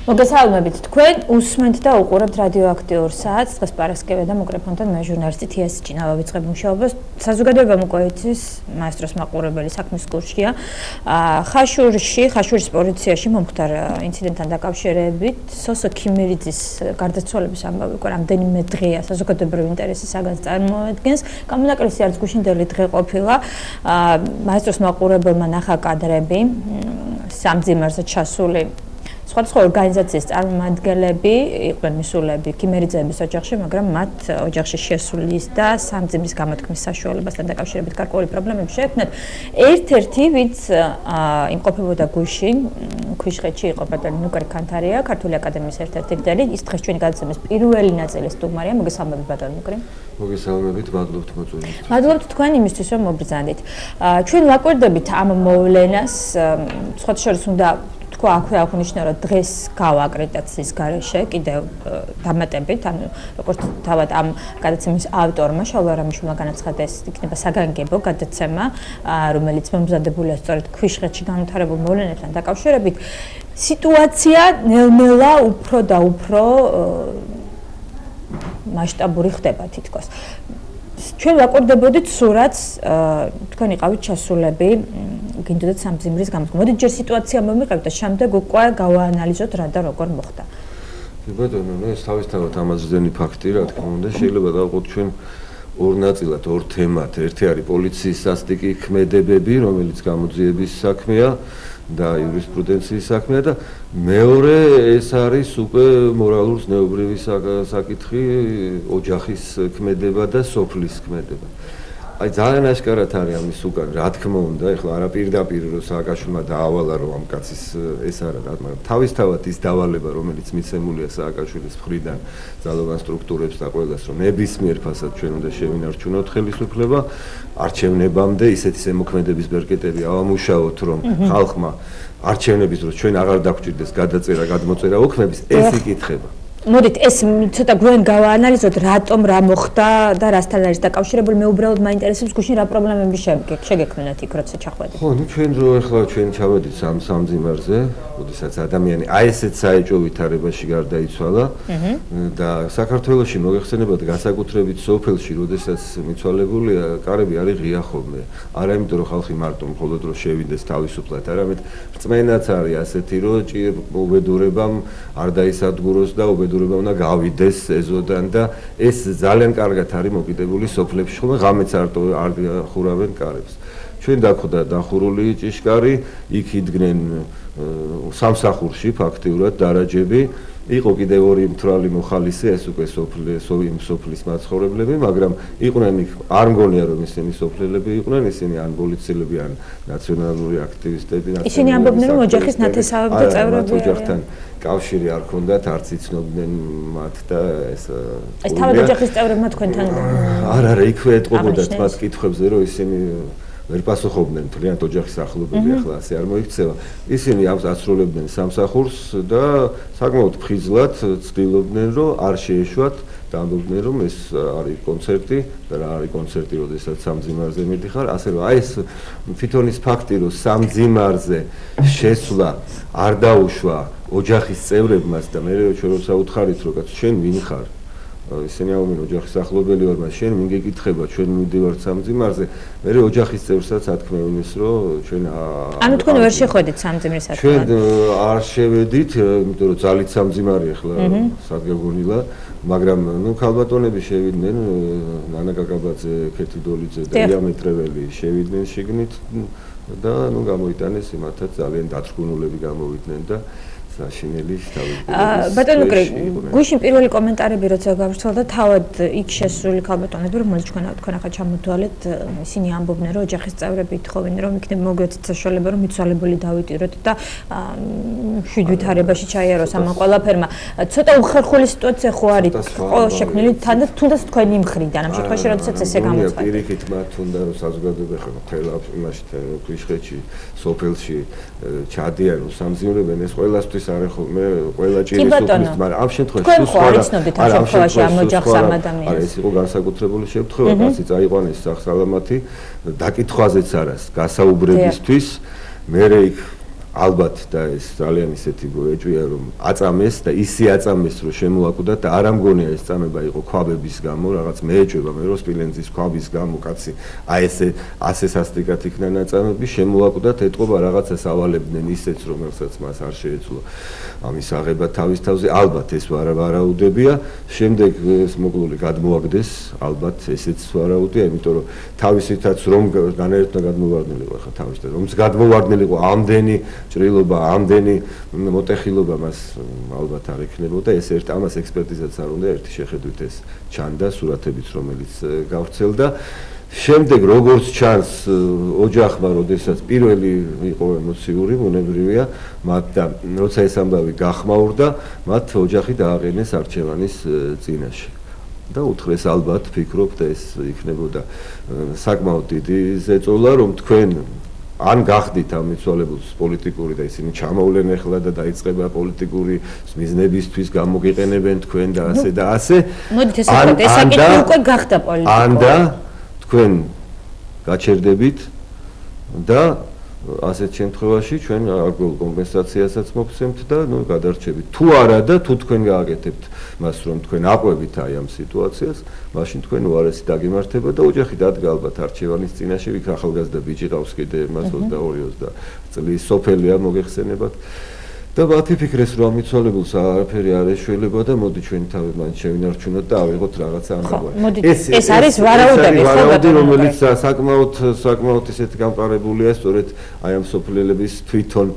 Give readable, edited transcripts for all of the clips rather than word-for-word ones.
მოგესალმებით თქვენ უსმენთ და უყურებთ რადიოაქტიურ საათს დღეს პარასკევია და მიკროფონთან მე ჟურნალისტი თიას ჭინავა ვიწყებ მუშაობას საზოგადოებამ უკვე იცის მაესტროს მაყურებელი საქმის კურსია ხაშურის პოლიციაში მომხდარ ინციდენტთან დაკავშირებით სოსო ქიმერიძის გარდაცვალების ამბავი უკვე რამდენიმე დღეა საზოგადოებრივ ინტერესის საგანს წარმოადგენს გამონაკლისი არც გუშინდელი დღე ყოფილა მაესტროს მაყურებელმა ნახა კადრები სამძიმარზე ჩასული სხვადასხვა ორგანიზაციის წარმომადგენლები იყვნენ მისულები ქიმერიძეების ოჯახში, მაგრამ მათ ოჯახში შესulis და სამძიმრის გამოთქმის საშუალებასთან დაკავშირებით გარკვეული პრობლემები შეექმნათ. ერთ-ერთი, ვინც იმყოფებოდა გუშინ, ქვიშხეთში იყო ბატონი ნუკარი ქანთარია, ქართული აკადემიის ერთ-ერთი ლიდერი, ის დღეს ჩვენი გადაცემის პირველი ნაწილის სტუმარია. მოგესალმებით ბატონი ნუკარი. მოგესალმებით, მადლობთ მოწვევისთვის. მადლობთ თქვენ იმისთვის, რომ მობრძანდით. ჩვენ ვაკვირდებით ამ მოვლენას, სხვა შორის უნდა აქვე აღნიშნა რომ დღეს გავა აკრედიტაციის გარეშე კიდევ დამატებით ანუ როგორც თავად ამ გადაცემის ავტორმა შალვა რამიშვილმა განაცხადა ეს იქნება საგანგებო გადაცემა რომელიც მომზადებულია სწორედ ქვიშხეთში განვითარებულ მოვლენებთან დაკავშირებით სიტუაცია ნელ-ნელა უფრო და უფრო მასშტაბური ხდება თითქოს ჩვენ ვაკვირდებოდით სურათს თქვენ იყავით ჩასულები გინდოდათ სამძიმრის გამოთქმა. მოდით ჯერ სიტუაცია მომიყევთ და შემდეგ უკვე გავაანალიზოთ რა და როგორ მოხდა. ბატონო, ეს თავისთავად ამაზრდენი ფაქტი, რა თქმა უნდა, შეიძლება დავყოთ ჩვენ ორ ნაწილად, ორ თემად. ერთი არის პოლიციის სასტიკი ქმედებები, რომელიც გამოძიების საქმეა და იურისპრუდენციის საქმეა და მეორე ეს არის უკვე მორალურ-ზნეობრივი საკითხი, ოჯახის ქმედება და სოფლის ქმედება. აი ძალიან აშკარად არის ამის უკან რა თქმა უნდა ეხლა არა პირდაპირ რომ სააკაშვილმა დაავალა რომ ამ კაცის ეს არა რა მაგრამ თავისთავად ის დავალება რომელიც მიცემულია სააკაშვილის მხრიდან ძალოვან სტრუქტურებს და ყველას რომ ნებისმიერ ფასად ჩვენ უნდა შევინარჩუნოთ ხელისუფლება არჩევნებამდე ისეთი ზემოქმედების ბერკეტები ავამუშაოთ რომ ხალხმა არჩევნების დროს ჩვენ აღარ დაგვჭირდეს გადაწერა გადმოწერა ოქმების ეს იკითხება მოდით ეს ცოტა გვენ გავაანალიზოთ რატომ რა მოხდა და რასთან არის დაკავშირებული მე უბრალოდ მაინტერესებს გუშინ რა პრობლემები შეგექმნათ იქ როცა ჩახვედით ხო ნუ ჩვენ რო ახლა ჩვენ ჩავედით სამძიმარზე როდესაც ადამიანი აი ესეთ საეჭვო ვითარებაში გარდაიცვალა და საქართველოში მოგეხსენებათ განსაკუთრებით სოფელში როდესაც მიცვალებულია კარები არის ღია ხოლმე არა იმიტომ რომ ხალხი მარტო მხოლოდ რომ შევიდეს თავისუფლად არამედ რწმენაც არის ასეთი რომ უბედურებამ არ დაისადგუროს და უბედურება უნდა გავიდეს ეზოდან და ეს ძალიან კარგად არის მოკიდებული სოფლებში ხოლმე ღამეც არ ხურავენ კარებს ჩვენ დახვდა დახურული ჭიშკარი იქ იდგნენ სამსახურში ფაქტიურად დარაჯები იყო კიდევ ორი მთვრალი მოხალისე ეს უკვე სოფლის მაცხოვრებლები მაგრამ იყვნენ იქ არ მგონია რომ ისინი სოფლელები იყვნენ ისინი ან პოლიციელები ან ნაციონალური აქტივისტები ისინი ამბობდნენ რომ ოჯახის ნათესავები და წევრები ოჯახთან კავშირი არ ქონდათ არც იცნობდნენ მათ და ეს თავად ოჯახის წევრებმა თქვენთან არა იქვე ეტყობოდათ მათ კითხვებზე რომ ისინი ვერ პასუხობდნენ მთლიანად ოჯახის ახლობლები ახლა ასე არ მოიქცევა ისინი ასრულებდნენ სამსახურს და საკმაოდ ფხიზლად ცდილობდნენ რომ არ შეეშვათ და ამბობდნენ რომ ეს არის კონცერტი და რა არის კონცერტი როდესაც სამძიმარზე მიდიხარ ასე რომ აი ეს თვითონ ის ფაქტი რომ სამძიმარზე შესვლა არ დაუშვა ოჯახის წევრებმაც და მე ჩვენ როცა უთხარით რომ კაც შენ ვინ ხარ ისინი აუმენ ოჯახის ახლობელი ვარ მას შენ მიგეკითხება ჩვენ მივდივართ სამძიმარზე მე ოჯახის წევრსაც ათქმევინეს რომ ჩვენ ანუ თქვენ ვერ შეხვედით სამძიმრის ათქმად ჩვენ არ შევედით იმიტომ რომ ძალით სამძიმარი ახლა სადგეგონილა მაგრამ ნუ ქალბატონები შევიდნენ ნანა გაგაბაძე ქეთი დოლიძე და იამეტრეველი შევიდნენ შიგნით და ნუ გამოიტანეს იმათაც ძალიან დაწკუნულები გამოვიდნენ და საშინელი ბატონო გუშინ პირველი კომენტარები როცა გავრცელდა თავად იქ შესული ქალბატონები რომელიც თქვენ ახლა ჩამოთვალეთ ისინი ამბობდნენ რომ ოჯახის წევრები ითხოვენ რომ იქნება მოგვეცეთ საშუალება რომ მიცვალებული დავიტიროთ და შვიდვითარებაში ჩაიაროს ამ ყველაფერმა ცოტა უხერხული სიტუაცია ხო არის ხო შექმნილი თუნდაც თქვენი მხრიდან ამ შემთხვევაში როდესაც ესე გამოცხადდა პირიქით მათ თუნდა რომ საზოგადოება ხო თელა იმაში ქვიშხეთში სოფელში ჩადიან სამძიმრებენ ეს ყველასთვის არ ხოლმე ყველა ჭირის სოფლის მაგრამ ამ შემთხვევაში ეს იყო განსაკუთრებული შემთხვევა კაცი წაიყვანეს სახსალამათი დაკითხვაზეც არას გასაუბრებისთვის მე იქ ალბათ და ეს ძალიან ისეთი ეჭვია რომ აწამეს და ისე აწამეს რომ შემოაკვდათ და არ ამგონია ეს წამება იყო ქვაბების გამო რაღაც მეეჭვება მე რო სპილენძის ქვაბის გამო კაცი აი ასე სასტიკად იქნა ნაწამები შემოაკვდათ ეტყობა რაღაცას ავალებდნენ ისეც რომელსაც მას არ შეეძლო ამის აღება თავის თავზე ალბათ ეს ვარაუდებია შემდეგ ეს მოკლული გადმოაგდეს ალბათ ესეც ვარაუდია იმიტომ რომ თავისითაც რომ განერტნა გადმოვარდნილიყო ხა თავისთან რომც გადმოვარდნილიყო ამდენი ჭრილობა ამდენი მოტეხილობა მას ალბათ არ ექნებოდა ეს ამას ექსპერტიზაც არ უნდა ერთი შეხედვით ეს ჩანდა სურათებიც რომელიც გავრცელდა შემდეგ როგორც ჩანს ოჯახმა როდესაც პირველი იყო ემოციური ბუნებრივია მათ და როცა ეს ამბავი გახმაურდა მათ ოჯახი დააყენეს არჩევანის წინაშე და უთხრეს ალბათ ფიქრობთ ეს იქნებოდა საკმაოდ დიდი ზეწოლა რომ თქვენ ან გახდით ამ მიცვალებულს პოლიტიკური და ისინი ჩამოვლენ ახლა და დაიწყება პოლიტიკური მიზნებისთვის გამოგიყენებენ თქვენ და ასე და ასე მოდით ეს საკითხი უკვე გახდა პოლიტიკური ან და თქვენ გაჩერდებით და ასეთ შემთხვევაში ჩვენ აგრულ კომპენსაციასაც მოგცემთ და ნუ გადარჩებით თუ არა და თუ თქვენ გააკეთებთ მას რომ თქვენ აყვებით აი ამ სიტუაციას მაშინ თქვენ უარესი დაგემართება და ოჯახი დადგა ალბათ არჩევანის წინაშე ვიქ ახალგაზრდა ბიჭი ყავს კიდე მას 22-20 წლის სოფელია მოგეხსენებათ და მათი ფიქრეს რომ ამიცვალებულს არაფერი არ ეშველება და მოდი ჩვენ თავი მან შევინარჩუნოთ და ავიღოთ რაღაცა ამბავი. ეს არის ვარაუდები, რომელიც საკმაოდ ისეთი გამყარებულია სწორედ აი ამ სოფლელების თვითონ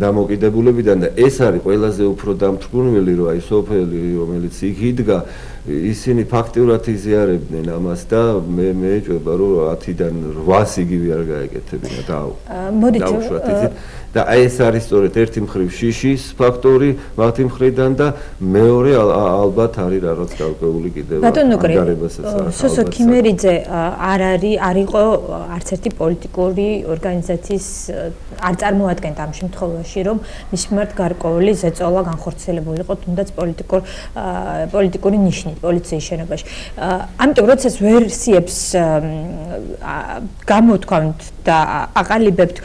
დამოკიდებულებიდან და ეს არის ყველაზე უფრო დამთრგუნველი რომ აი სოფელი რომელიც იქ იდგა ისინი ფაქტიურად იზიარებდნენ ამას და მე ეჭვება რომ 10-დან 800 იგივე არ გაეკეთებინა დაუშვათ იცით და აი ეს არის სწორედ ერთი მხრივ შიშის ფაქტორი მათი მხრიდან და მეორე ალბათ არის რაღაც გარკვეული კიდევ ანგარებასაც სოსო ქიმერიძე არ იყო არც ერთი პოლიტიკური ორგანიზაციის არ წარმოადგენდა ამ შემთხვევაში რომ მის მიმართ გარკვეული ზეწოლა განხორციელებული იყო თუნდაც პოლიტიკური ნიშნით პოლიციის შენობაში. ამიტომ როცა ვერსიებს გამოთქვამთ და აყალიბებთ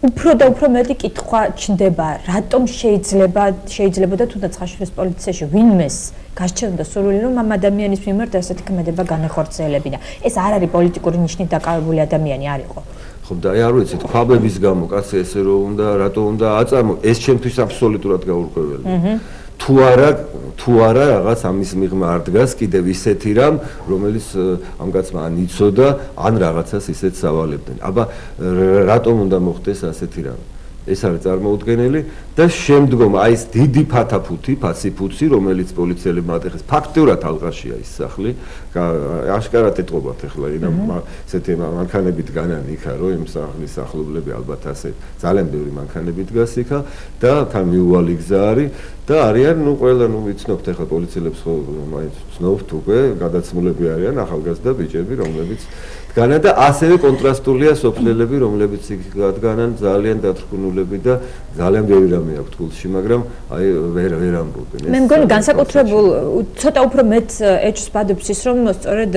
უფრო და უფრო მეტი კითხვა ჩნდება, რატომ შეიძლებოდა თუნდაც ხაშურის პოლიციაში ვინმეს გასჩენდა სურვილი რომ ამ ადამიანის მიმართ ასეთი ქმედება განეხორციელებინა. ეს არ არის პოლიტიკური ნიშნით დაკავებული ადამიანი არ იყო. ხო და აი არ ვიცით, ქვაბების გამო კაცი ესე რომ უნდა, რატო უნდა აწარმო, ეს ჩემთვის აბსოლუტურად გაურკვეველია. თუ არა რაღაც ამის მიღმა არ დგას კიდევ ისეთი რამ რომელიც ამ კაცმა ან იცოდა ან რაღაცას ისეთ სავალებდნენ აბა რატომ უნდა მოხდეს ასეთი რამ ეს არის წარმოუდგენელი და შემდგომ აი ეს დიდი ფაციფუცი რომელიც პოლიციელებმა ატეხეს ფაქტიურად ალყაშია ის სახლი აშკარად ეტყობათ ახლა ესეთი მანქანები დგანან იქა რომ იმ სახლის სახლობლები ალბათ ასე ძალიან ბევრი მანქანები დგას იქა და თან მიუვალი გზა არის და არიან ნუ ყველა ნუ ვიცნობთ ახლა პოლიციელებს ხო მაინც ვცნობთ უკვე გადაცმულები არიან ახალგაზრდა ბიჭები რომლებიც დგანან და ასევე კონტრასტულია სოფლელები რომლებიც იქ დგანან ძალიან დათრგუნულები და ძალიან ბევრი რამე აქვს გულში მაგრამ აი ვერ ამბობენ მე მგონი განსაკუთრებულ ცოტა უფრო მეც ეჭვს ბადობს ის რომ სწორედ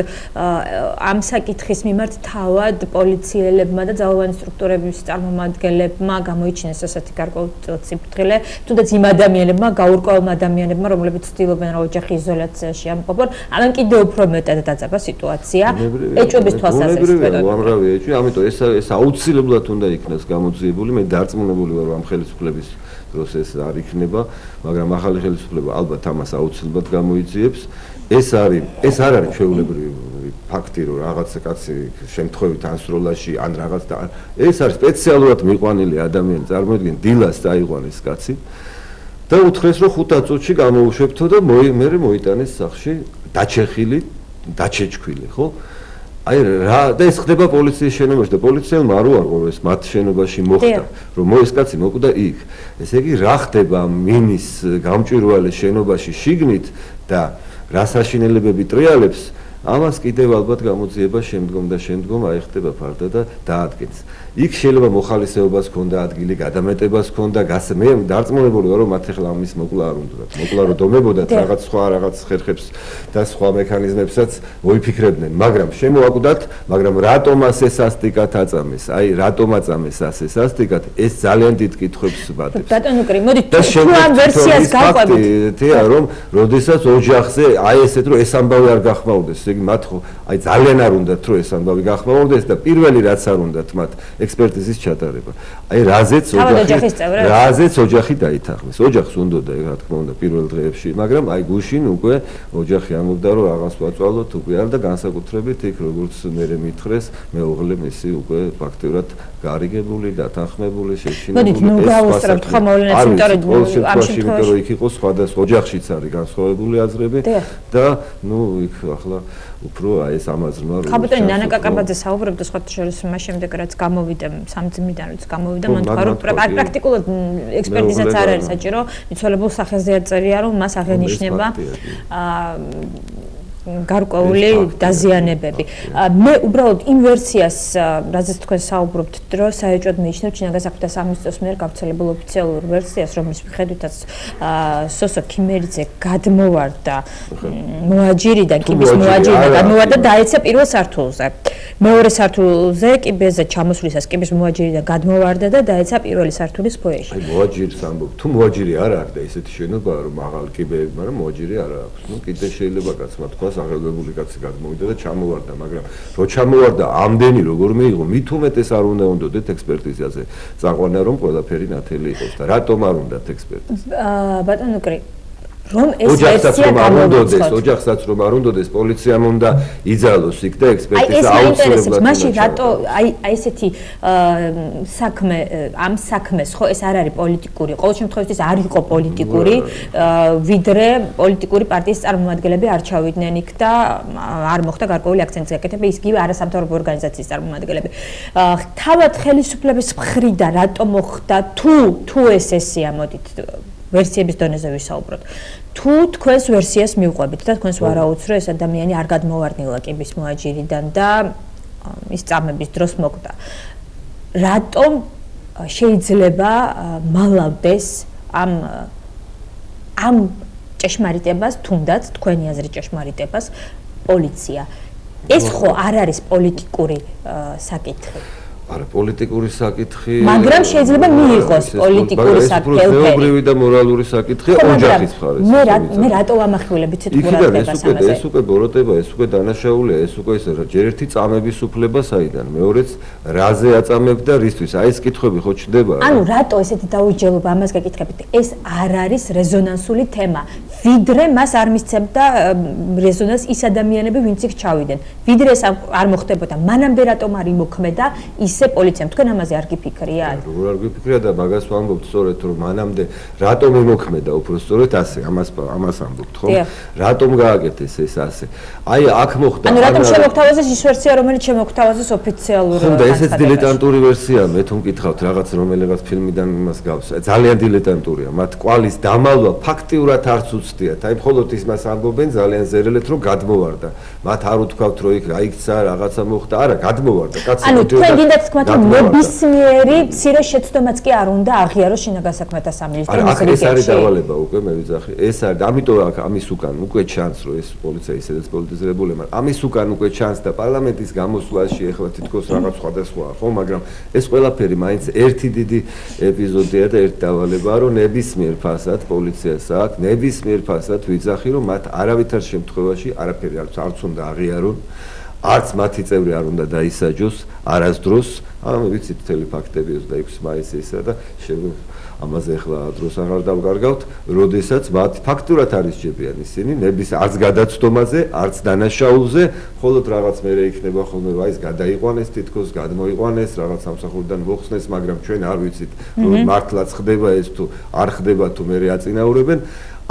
ამ საკითხის მიმართ თავად პოლიციელებმა და ძალოვანი სტრუქტურების წარმომადგენლებმა გამოიჩინეს ასეთი გარკვეული სიფრთხილე თუნდაც იმ ადამიანებმა გაურკვეველ ადამიანებმა რომლებიც ცდილობენ რომ ოჯახი იზოლაციაში ამყოფონ ამან კიდევ უფრო მეტად დაძაბა სიტუაცია ეჭვების თვალსაზრისით უამრავი ეჭვი ამიტომ ეს აუცილებლად უნდა იქნას გამოძიებული მე დარწმუნებული ვარ ამ ხელისუფლების დროს ეს არ იქნება მაგრამ ახალი ხელისუფლება ალბათ ამას აუცილებლად გამოიძიებს ეს არ არის ჩვეულებრივი ფაქტი რომ რაღაც კაცი შემთხვევით ანსროლაში ან რაღაც და ეს არის სპეციალურად მიყვანილი ადამიანი წარმოიდგინე დილას დაიყვანეს კაცი და უთხრეს რომ 5 წუთში გამოუშვებთო და მე მოიტანეს სახლში დაჩეხილი დაჩეჩქვილი ხო აი რა და ეს ხდება პოლიციის შენობაში და პოლიციელმა არ უარყო ეს მათ შენობაში მოხდა რომ ეს კაცი მოკვდა იქ ესე იგი რა ხდება მინის გამჭვირვალე შენობაში შიგნით და რა საშინელებები ტრიალებს ამას კიდევ ალბათ გამოძიება შემდგომ აი ხდება ფარდა და დაადგენს იქ შეიძლება მოხალისეობას ქონდა ადგილი, გადამეტებას ქონდა, მე დარწმუნებული ვარ, რომ მათ ახლა ამის მოკლა არ უნდათ. მოკლა რომ დომებოდათ რაღაც სხვა რაღაც ხერხებს და სხვა მექანიზმებსაც მოიფიქრებდნენ, მაგრამ შემოაკვდათ, მაგრამ რატომაც ეს სასტიკად აწამეს? აი, რატომ აწამეს ასე სასტიკად? ეს ძალიან დიდ კითხვებს ვადებს. ბატონო კრი, მოდი თუ ამ ვერსიას გავყვებით. რომ როდესაც ოჯახზე აი ესეთ რომ ეს ამბავი არ გახმაურდეს, ესე იგი მათ ხო აი ძალიან არ უნდათ რომ ეს ამბავი გახმაურდეს და პირველი რაც არ უნდათ მათ ექსპერტიზის ჩატარება. აი რაზეც ოჯახი დაითანხმეს. ოჯახს უნდოდა რა თქმა უნდა პირველ დღეებში, მაგრამ აი გუშინ უკვე ოჯახი ამბობდა რომ რაღაც ვაწვალოთ უკვე არ და განსაკუთრებით იქ როგორც მე მითხრეს, მეუღლე მისი უკვე ფაქტურად გარიგებული, დათანხმებული, შეშინებული. მოდით ნუ გავუსწრებთ ხომ მოვლენებს, იმიტომ რომ ამ შემთხვევაში იქ იყო სხვადასხვა ოჯახშიც არის განსხვავებული აზრები და ნუ იქ ახლა უფრო აი ეს ამაზრმა რომ ხაბატონი ნანა კაკაბაძე საუბრობდა სხვათა შორის მას შემდეგ რაც გამოვიდა სამძიმიდან რაც გამოვიდა მან თქვა რომ პრაქტიკულად ექსპერტიზაც არ არის საჭირო მიცვალებულ სახეზე აწერია რომ მას აღენიშნება გარკვეული დაზიანებები. მე უბრალოდ იმ ვერსიას, რაზეც თქვენ საუბრობთ, რომ საერთოდ მიიჩნევთ ჩინაგან საქმეთა სამინისტროს მიერ გავრცელებულ ოფიციალურ ვერსიას, რომლის მიხედვითაც სოსო ქიმერიძე გადმოვარდა მოაჯირიდან, კიბის მოაჯირიდან გადმოვარდა და დაეცა პირველ სართულზე. მეორე სართულზე კიბეზე ჩამოსვლისას კიბის მოაჯირიდან გადმოვარდა და დაეცა პირველი სართულის ფოიეში. აი მოაჯირს ამბობ, თუ მოაჯირი არ არის და ესეთი შენობა რომ მაღალი კიბეები, მაგრამ მოაჯირი არ აქვს. ნუ კიდე შეიძლება კაცმა თქვას აღელვებული კაცი გადმოვიდა და ჩამოვარდა, მაგრამ რო ჩამოვარდა ამდენი როგორ მეიღო, მით უმეტეს არ უნდა უნდოდეთ ექსპერტიზაზე. წაყვანა რომ ყველაფერი ნათელი იყოს და რატომ არ უნდათ ექსპერტიზა? ბატონო კრი რომ ეს ვერსია გამოვიდეს, ოჯახსაც რომ არ უნდოდეს, პოლიციამ უნდა იძალოს იქ და ექსპერტიზა აუცილებლად. მაშინ რატო აი ესეთი საქმე ამ საქმეს ხო ეს არ არის პოლიტიკური, ყოველ შემთხვევაში არ იყო პოლიტიკური, ვიდრე პოლიტიკური პარტიის წარმომადგენლები არ ჩავიდნენ იქ და არ მოხდა გარკვეული აქცენტის გაკეთება, ისგივე არასამთავრობო ორგანიზაციის წარმომადგენლები. თავად ხელისუფლების მხრიდან რატო მოხდა თუ ეს ესეა, მოდით ვერსიების დონეზე ვისაუბროთ. თუ თქვენს ვერსიას მივყვებით და თქვენს ვარაუდს რომ ეს ადამიანი არ გადმოვარდნილა კიბის მოაჯირიდან და ის წამების დროს მოკვდა. რატომ შეიძლება მალავდეს ამ ჭეშმარიტებას, თუნდაც თქვენი აზრით ჭეშმარიტებას პოლიცია? ეს ხო არ არის პოლიტიკური საკითხი. არა პოლიტიკური საკითხი, მაგრამ შეიძლება მიიღოს პოლიტიკური საკითხი. ფეობრივი და მორალური საკითხი ოჯახის მხარეს. მე რატო ამახვილებით ეს ყურადღებას ამაზე? ეს უკვე ბოროტება, ეს უკვე დანაშაულია, ეს უკვე ჯერ ერთი წამების უფლება საიდან, მეორეც რაზე აწამებ და რისთვის? აი ეს კითხვები ხო ჩნდება? ანუ რატო ესეთი დაუჯელობა ამას გაკითხებით? ეს არ არის რეზონანსული თემა. ვიდრე მას არ მისცემდა რეზონანს ის ადამიანები, ვინც იქ ჩავიდნენ. ვიდრე ეს არ მოხდებოდა, მანამდე რატომ არ იმოქმედა ისე პოლიციამ? თქვენ ამაზე არ გიფიქრიათ? როგორ არ გიფიქრია და მაგას ვამბობთ სწორედ, რომ მანამდე რატომ იმოქმედა უფრო სწორედ ასე, ამას ამბობთ, ხო? რატომ გააკეთეს ეს ასე? აი აქ მოხდა. ანუ რატომ შემოგთავაზეს ის ვერსია, რომელიც შემოგთავაზეს ოფიციალურად? ხო და ესეც დილეტანტური ვერსია, მე თუ მკითხავთ რაღაც რომელიღაც ფილმიდან იმას გავს. ძალიან დილეტანტურია. მათ კვალის დამალვა ფაქტიურად არც უცდიათ. აი მხოლოდ ის მას ამბობენ ძალიან ზერელეთ, რომ გადმოვარდა. მათ არ უთქვათ, რომ იქ აიქცა, რაღაცა მოხდა. არა, გადმოვარდა. კაცი ანუ თქვენ გინდათ თქვათ, რომ ნებისმიერი მცირე შეცდომაც კი არ უნდა აღიაროს შინაგან საქმეთა სამინისტროს რიგებში. ეს არის დავალება უკვე მე ვიძახი. ეს არის, ამიტომ ამის უკან უკვე ჩანს, რომ ეს პოლიცია ისედაც პოლიტიზირებული, მაგრამ ამის უკან უკვე ჩანს და პარლამენტის გამოსვლაში ეხლა თითქოს რაღაც სხვადასხვაა, ხო, მაგრამ ეს ყველაფერი მაინც ერთი დიდი ეპიზოდია და ერთი დავალებაა, რომ ნებისმიერ ფასად პოლიციას აქვს, ნებისმიერ ფასად ვიძახი, რომ მათ არავითარ შემთხვევაში არაფერი არც უნდა აღიარონ. არც მათი წევრი არ უნდა დაისაჯოს არასდროს. ანუ ვიცით მთელი ფაქტები 26 მაისისა და ამაზე ახლა დროს აღარ დავკარგავთ, როდესაც მათ ფაქტურად არ ისჯებიან ისინი, ნების არც გადაცდომაზე, არც დანაშაულზე, მხოლოდ რაღაც მერე იქნება ხოლმე, რომ აი ეს გადაიყვანეს, თითქოს გადმოიყვანეს, რაღაც სამსახურიდან მოხსნეს, მაგრამ ჩვენ არ ვიცით, რომ მართლაც ხდება ეს თუ არ ხდება თუ მერე აწინაურებენ.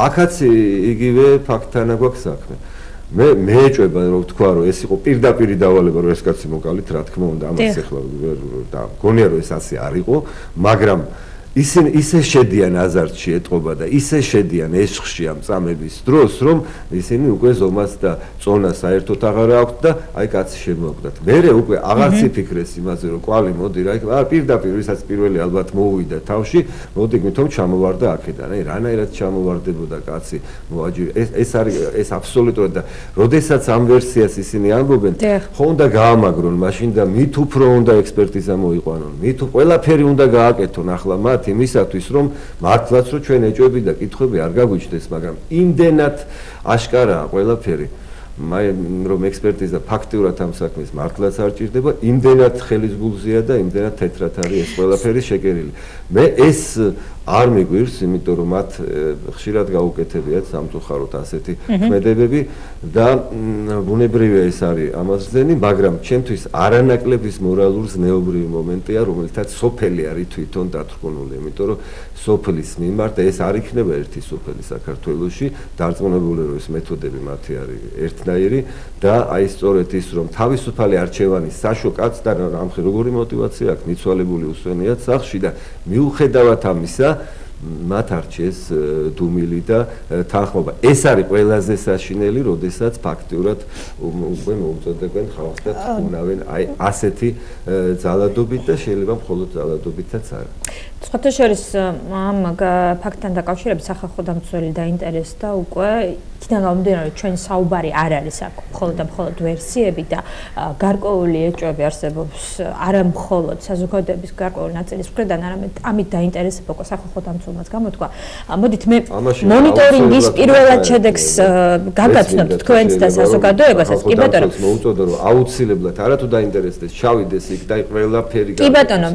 აქაც იგივე ფაქტთანა გვაქვს საქმე. მე ეჭვება რომ თქვა რომ ეს იყო პირდაპირი დავალება რომ ეს კაცი მოკალით რა თქმა უნდა ამას ახლა და გონია რომ ეს ასე არ იყო მაგრამ ისე შედიან აზარტში ეტყობა და ისე შედიან ეშხში ამ წამების დროს, რომ ისინი უკვე ზომას და წონას საერთოდ აღარ აქვთ და აი კაცი შემოაკვდათ. მერე უკვე აღარც იფიქრეს იმაზე, რომ კვალი მოდი რა, პირდაპირ ვისაც პირველი ალბათ მოუვიდა თავში, მოდი გვითომ ჩამოვარდა აქედან. აი რანაირად ჩამოვარდებოდა კაცი მოაჯირი. ეს არის ეს აბსოლუტურად და როდესაც ამ ვერსიას ისინი ამბობენ, ხო უნდა გაამაგრონ მაშინ და მით უფრო უნდა ექსპერტიზა მოიყვანონ. მით ყველაფერი უნდა გააკეთონ ახლა მათ იმისათვის რომ მართლაც რომ ჩვენ ეჭვები და კითხვები არ გაგვიჩნდეს, მაგრამ იმდენად აშკარაა ყველაფერი, რომ ექსპერტიზა ფაქტიურად ამ საქმეს მართლაც არ ჭირდება, იმდენად ხელის გულზეა და იმდენად თეთრად არის ეს ყველაფერი შეკერილი. მე ეს არ მიგვირს, იმიტომ რომ მათ ხშირად გაუკეთებიათ სამწუხაროდ ასეთი ქმედებები და ბუნებრივია ეს არის ამაზრდენი, მაგრამ ჩემთვის არანაკლების მორალურ ზნეობრივი მომენტია, რომელთაც სოფელი არის თვითონ დათრგუნული, იმიტომ რომ სოფლის მიმართ ეს არ იქნება ერთი სოფელი საქართველოში, დარწმუნებული რომ ეს მეთოდები მათი არის ერთნაირი და აი სწორედ ის რომ თავისუფალი არჩევანი საშო კაცს და რამხი როგორი мотиваცია აქვს მიცვალებული უსვენიათ სახლში და მიუხედავად ამისა მათ არჩეს დუმილი და თანხმობა. ეს არის ყველაზე საშინელი, როდესაც ფაქტიურად უკვე მოუწოდებენ ხალხს და თუნავენ აი ასეთი ძალადობით და შეიძლება მხოლოდ ძალადობითაც არა. სხვათა შორის ამ ფაქტთან დაკავშირებით სახალხო დამცველი დაინტერესდა უკვე იქიდან გამომდინარე ჩვენ საუბარი არ არის აქ მხოლოდ და მხოლოდ ვერსიები და გარკვეული ეჭვები არსებობს არა მხოლოდ საზოგადოების გარკვეული ნაწილის მხრიდან, არამედ ამით დაინტერესება უკვე სახალხო დამცველმაც გამოთქვა. მოდით მე მონიტორინგის პირველად შედეგს გაგაცნობთ თქვენც და საზოგადოებასაც. კი ბატონო, მოუწოდა რომ აუცილებლად არათუ დაინტერესდეს, ჩავიდეს იქ და ყველაფერი. კი ბატონო,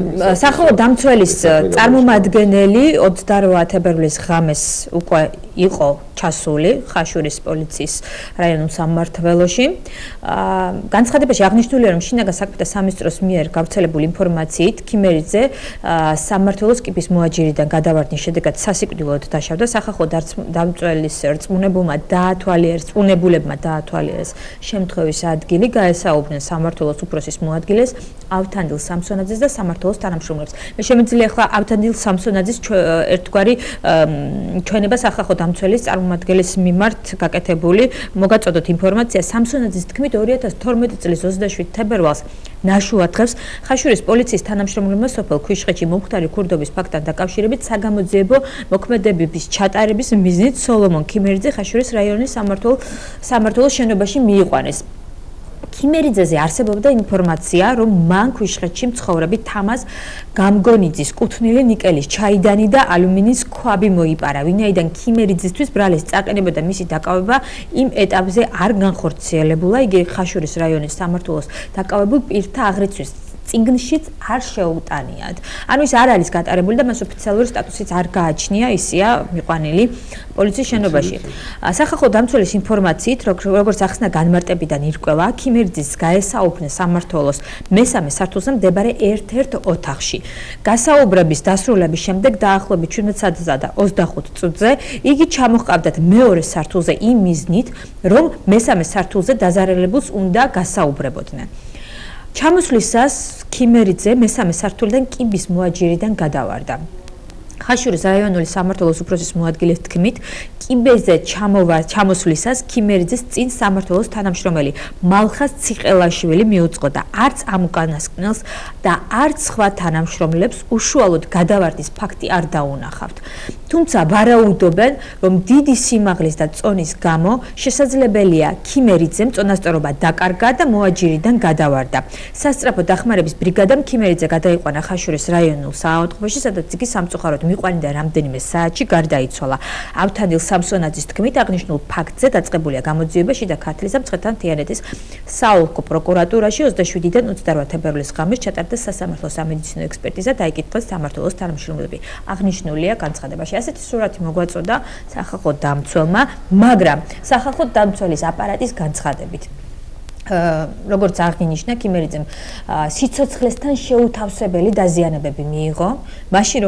სახალხო დამცველის წარმომადგენელი 28 თებერვლის ღამეს უკვე იყო ჩასული ხაშურის პოლიციის რაიონულ სამმართველოში. განცხადებაში აღნიშნულია, რომ შინაგან საქმეთა სამინისტროს მიერ გავრცელებული ინფორმაციით ქიმერიძე სამმართველოს კიბის მოაჯირიდან გადავარდნის შედეგად სასიკვდილოდ დაშავდა. სახალხო დამცველის რწმუნებულებმა დაათვალიერეს შემთხვევის ადგილი, გაესაუბრნენ სამმართველოს უფროსის მოადგილეს, ავთანდილ სამსონაძეს და სამმართველოს თანამშრომლებს. მე შემიძლია ახლა ავთანდილ სამსონაძის ერთგვარი ჩვენება სახალხო დამცველის წარმომადგენლის მიმართ გაკეთებული მოგაწოდოთ ინფორმაცია. სამსონაძის თქმით 2012 წლის 27 თებერვალს ნაშუა დღეს ხაშურის პოლიციის თანამშრომლებმა სოფელ ქვიშხეთში მომხდარი ქურდობის ფაქტთან დაკავშირებით საგამოძიებო მოქმედებების ჩატარების მიზნით სოლომონ ქიმერიძე ხაშურის რაიონის სამმართველოს შენობაში მიიყვანეს. ქიმერიძეზე არსებობდა ინფორმაცია, რომ მან ქვიშხეთში მცხოვრები თამაზ გამგონიძის კუთვნილი ნიკელის, ჩაიდანი და ალუმინის ქვაბი მოიპარა, ვინაიდან ქიმერიძისთვის ბრალის წაყენება და მისი დაკავება იმ ეტაპზე არ განხორციელებულა. იგი ხაშურის რაიონის სამმართველოს დაკავებულ პირთა აღრიცხვის წიგნშიც არ შეუტანიათ. ანუ ის არ არის გატარებული და მას ოფიციალური სტატუსიც არ გააჩნია, ისია მიყვანილი პოლიციის შენობაში. სახალხო დამცველის ინფორმაციით, როგორც ახსნა განმარტებიდან ირკვევა, ქიმერიძის გაესაუბრნენ სამმართველოს მესამე სართულზე მდებარე ერთ-ერთ ოთახში. გასაუბრების დასრულების შემდეგ დაახლოებით 17 და 25 წუთზე იგი ჩამოჰყავდათ მეორე სართულზე იმ მიზნით, რომ მესამე სართულზე დაზარალებულს უნდა გასაუბრებოდნენ. ჩამოსვლისას ქიმერიძე მესამე სართულიდან კიბის მოაჯირიდან გადავარდა. ხაშურის რაიონული სამმართველოს უფროსის მოადგილის თქმით, კიბეზე ჩამოსვლისას ქიმერიძეს წინ სამმართველოს თანამშრომელი მალხას ციყელაშვილი მიუძღო და არც ამ უკანასკნელს და არც სხვა თანამშრომლებს უშუალოდ გადავარდის ფაქტი არ დაუნახავთ. თუმცა ვარაუდობენ, რომ დიდი სიმაღლის და წონის გამო შესაძლებელია ქიმერიძემ წონასწორობა დაკარგა და მოაჯირიდან გადავარდა. სასწრაფო დახმარების ბრიგადამ ქიმერიძე გადაიყვანა ხაშურის რაიონულ საავადმყოფოში, სადაც იგი სამწუხაროდ მიყვანილი და რამდენიმე საათში გარდაიცვალა. ავთანდილ სამსონაძის თქმით, აღნიშნულ ფაქტზე დაწყებულია გამოძიება შიდა ქართლის და მცხეთა-თიანეთის საოლქო პროკურატურაში 27-დან 28 თებერვლის ღამეს ჩატარდა სასამართლო სამედიცინო ექსპერტიზა, დაიკითხეს სამმართველოს თანამშრომლები. აღნიშნულია განცხადებაში. ასეთი სურათი მოგვაწოდა სახალხო დამცველმა, მაგრამ სახალხო დამცველის აპარატის განცხადებით როგორც აღინიშნა კიმერიძემ სიცოცხლესთან შეუთავსებელი დაზიანებები მიიღო მაშინ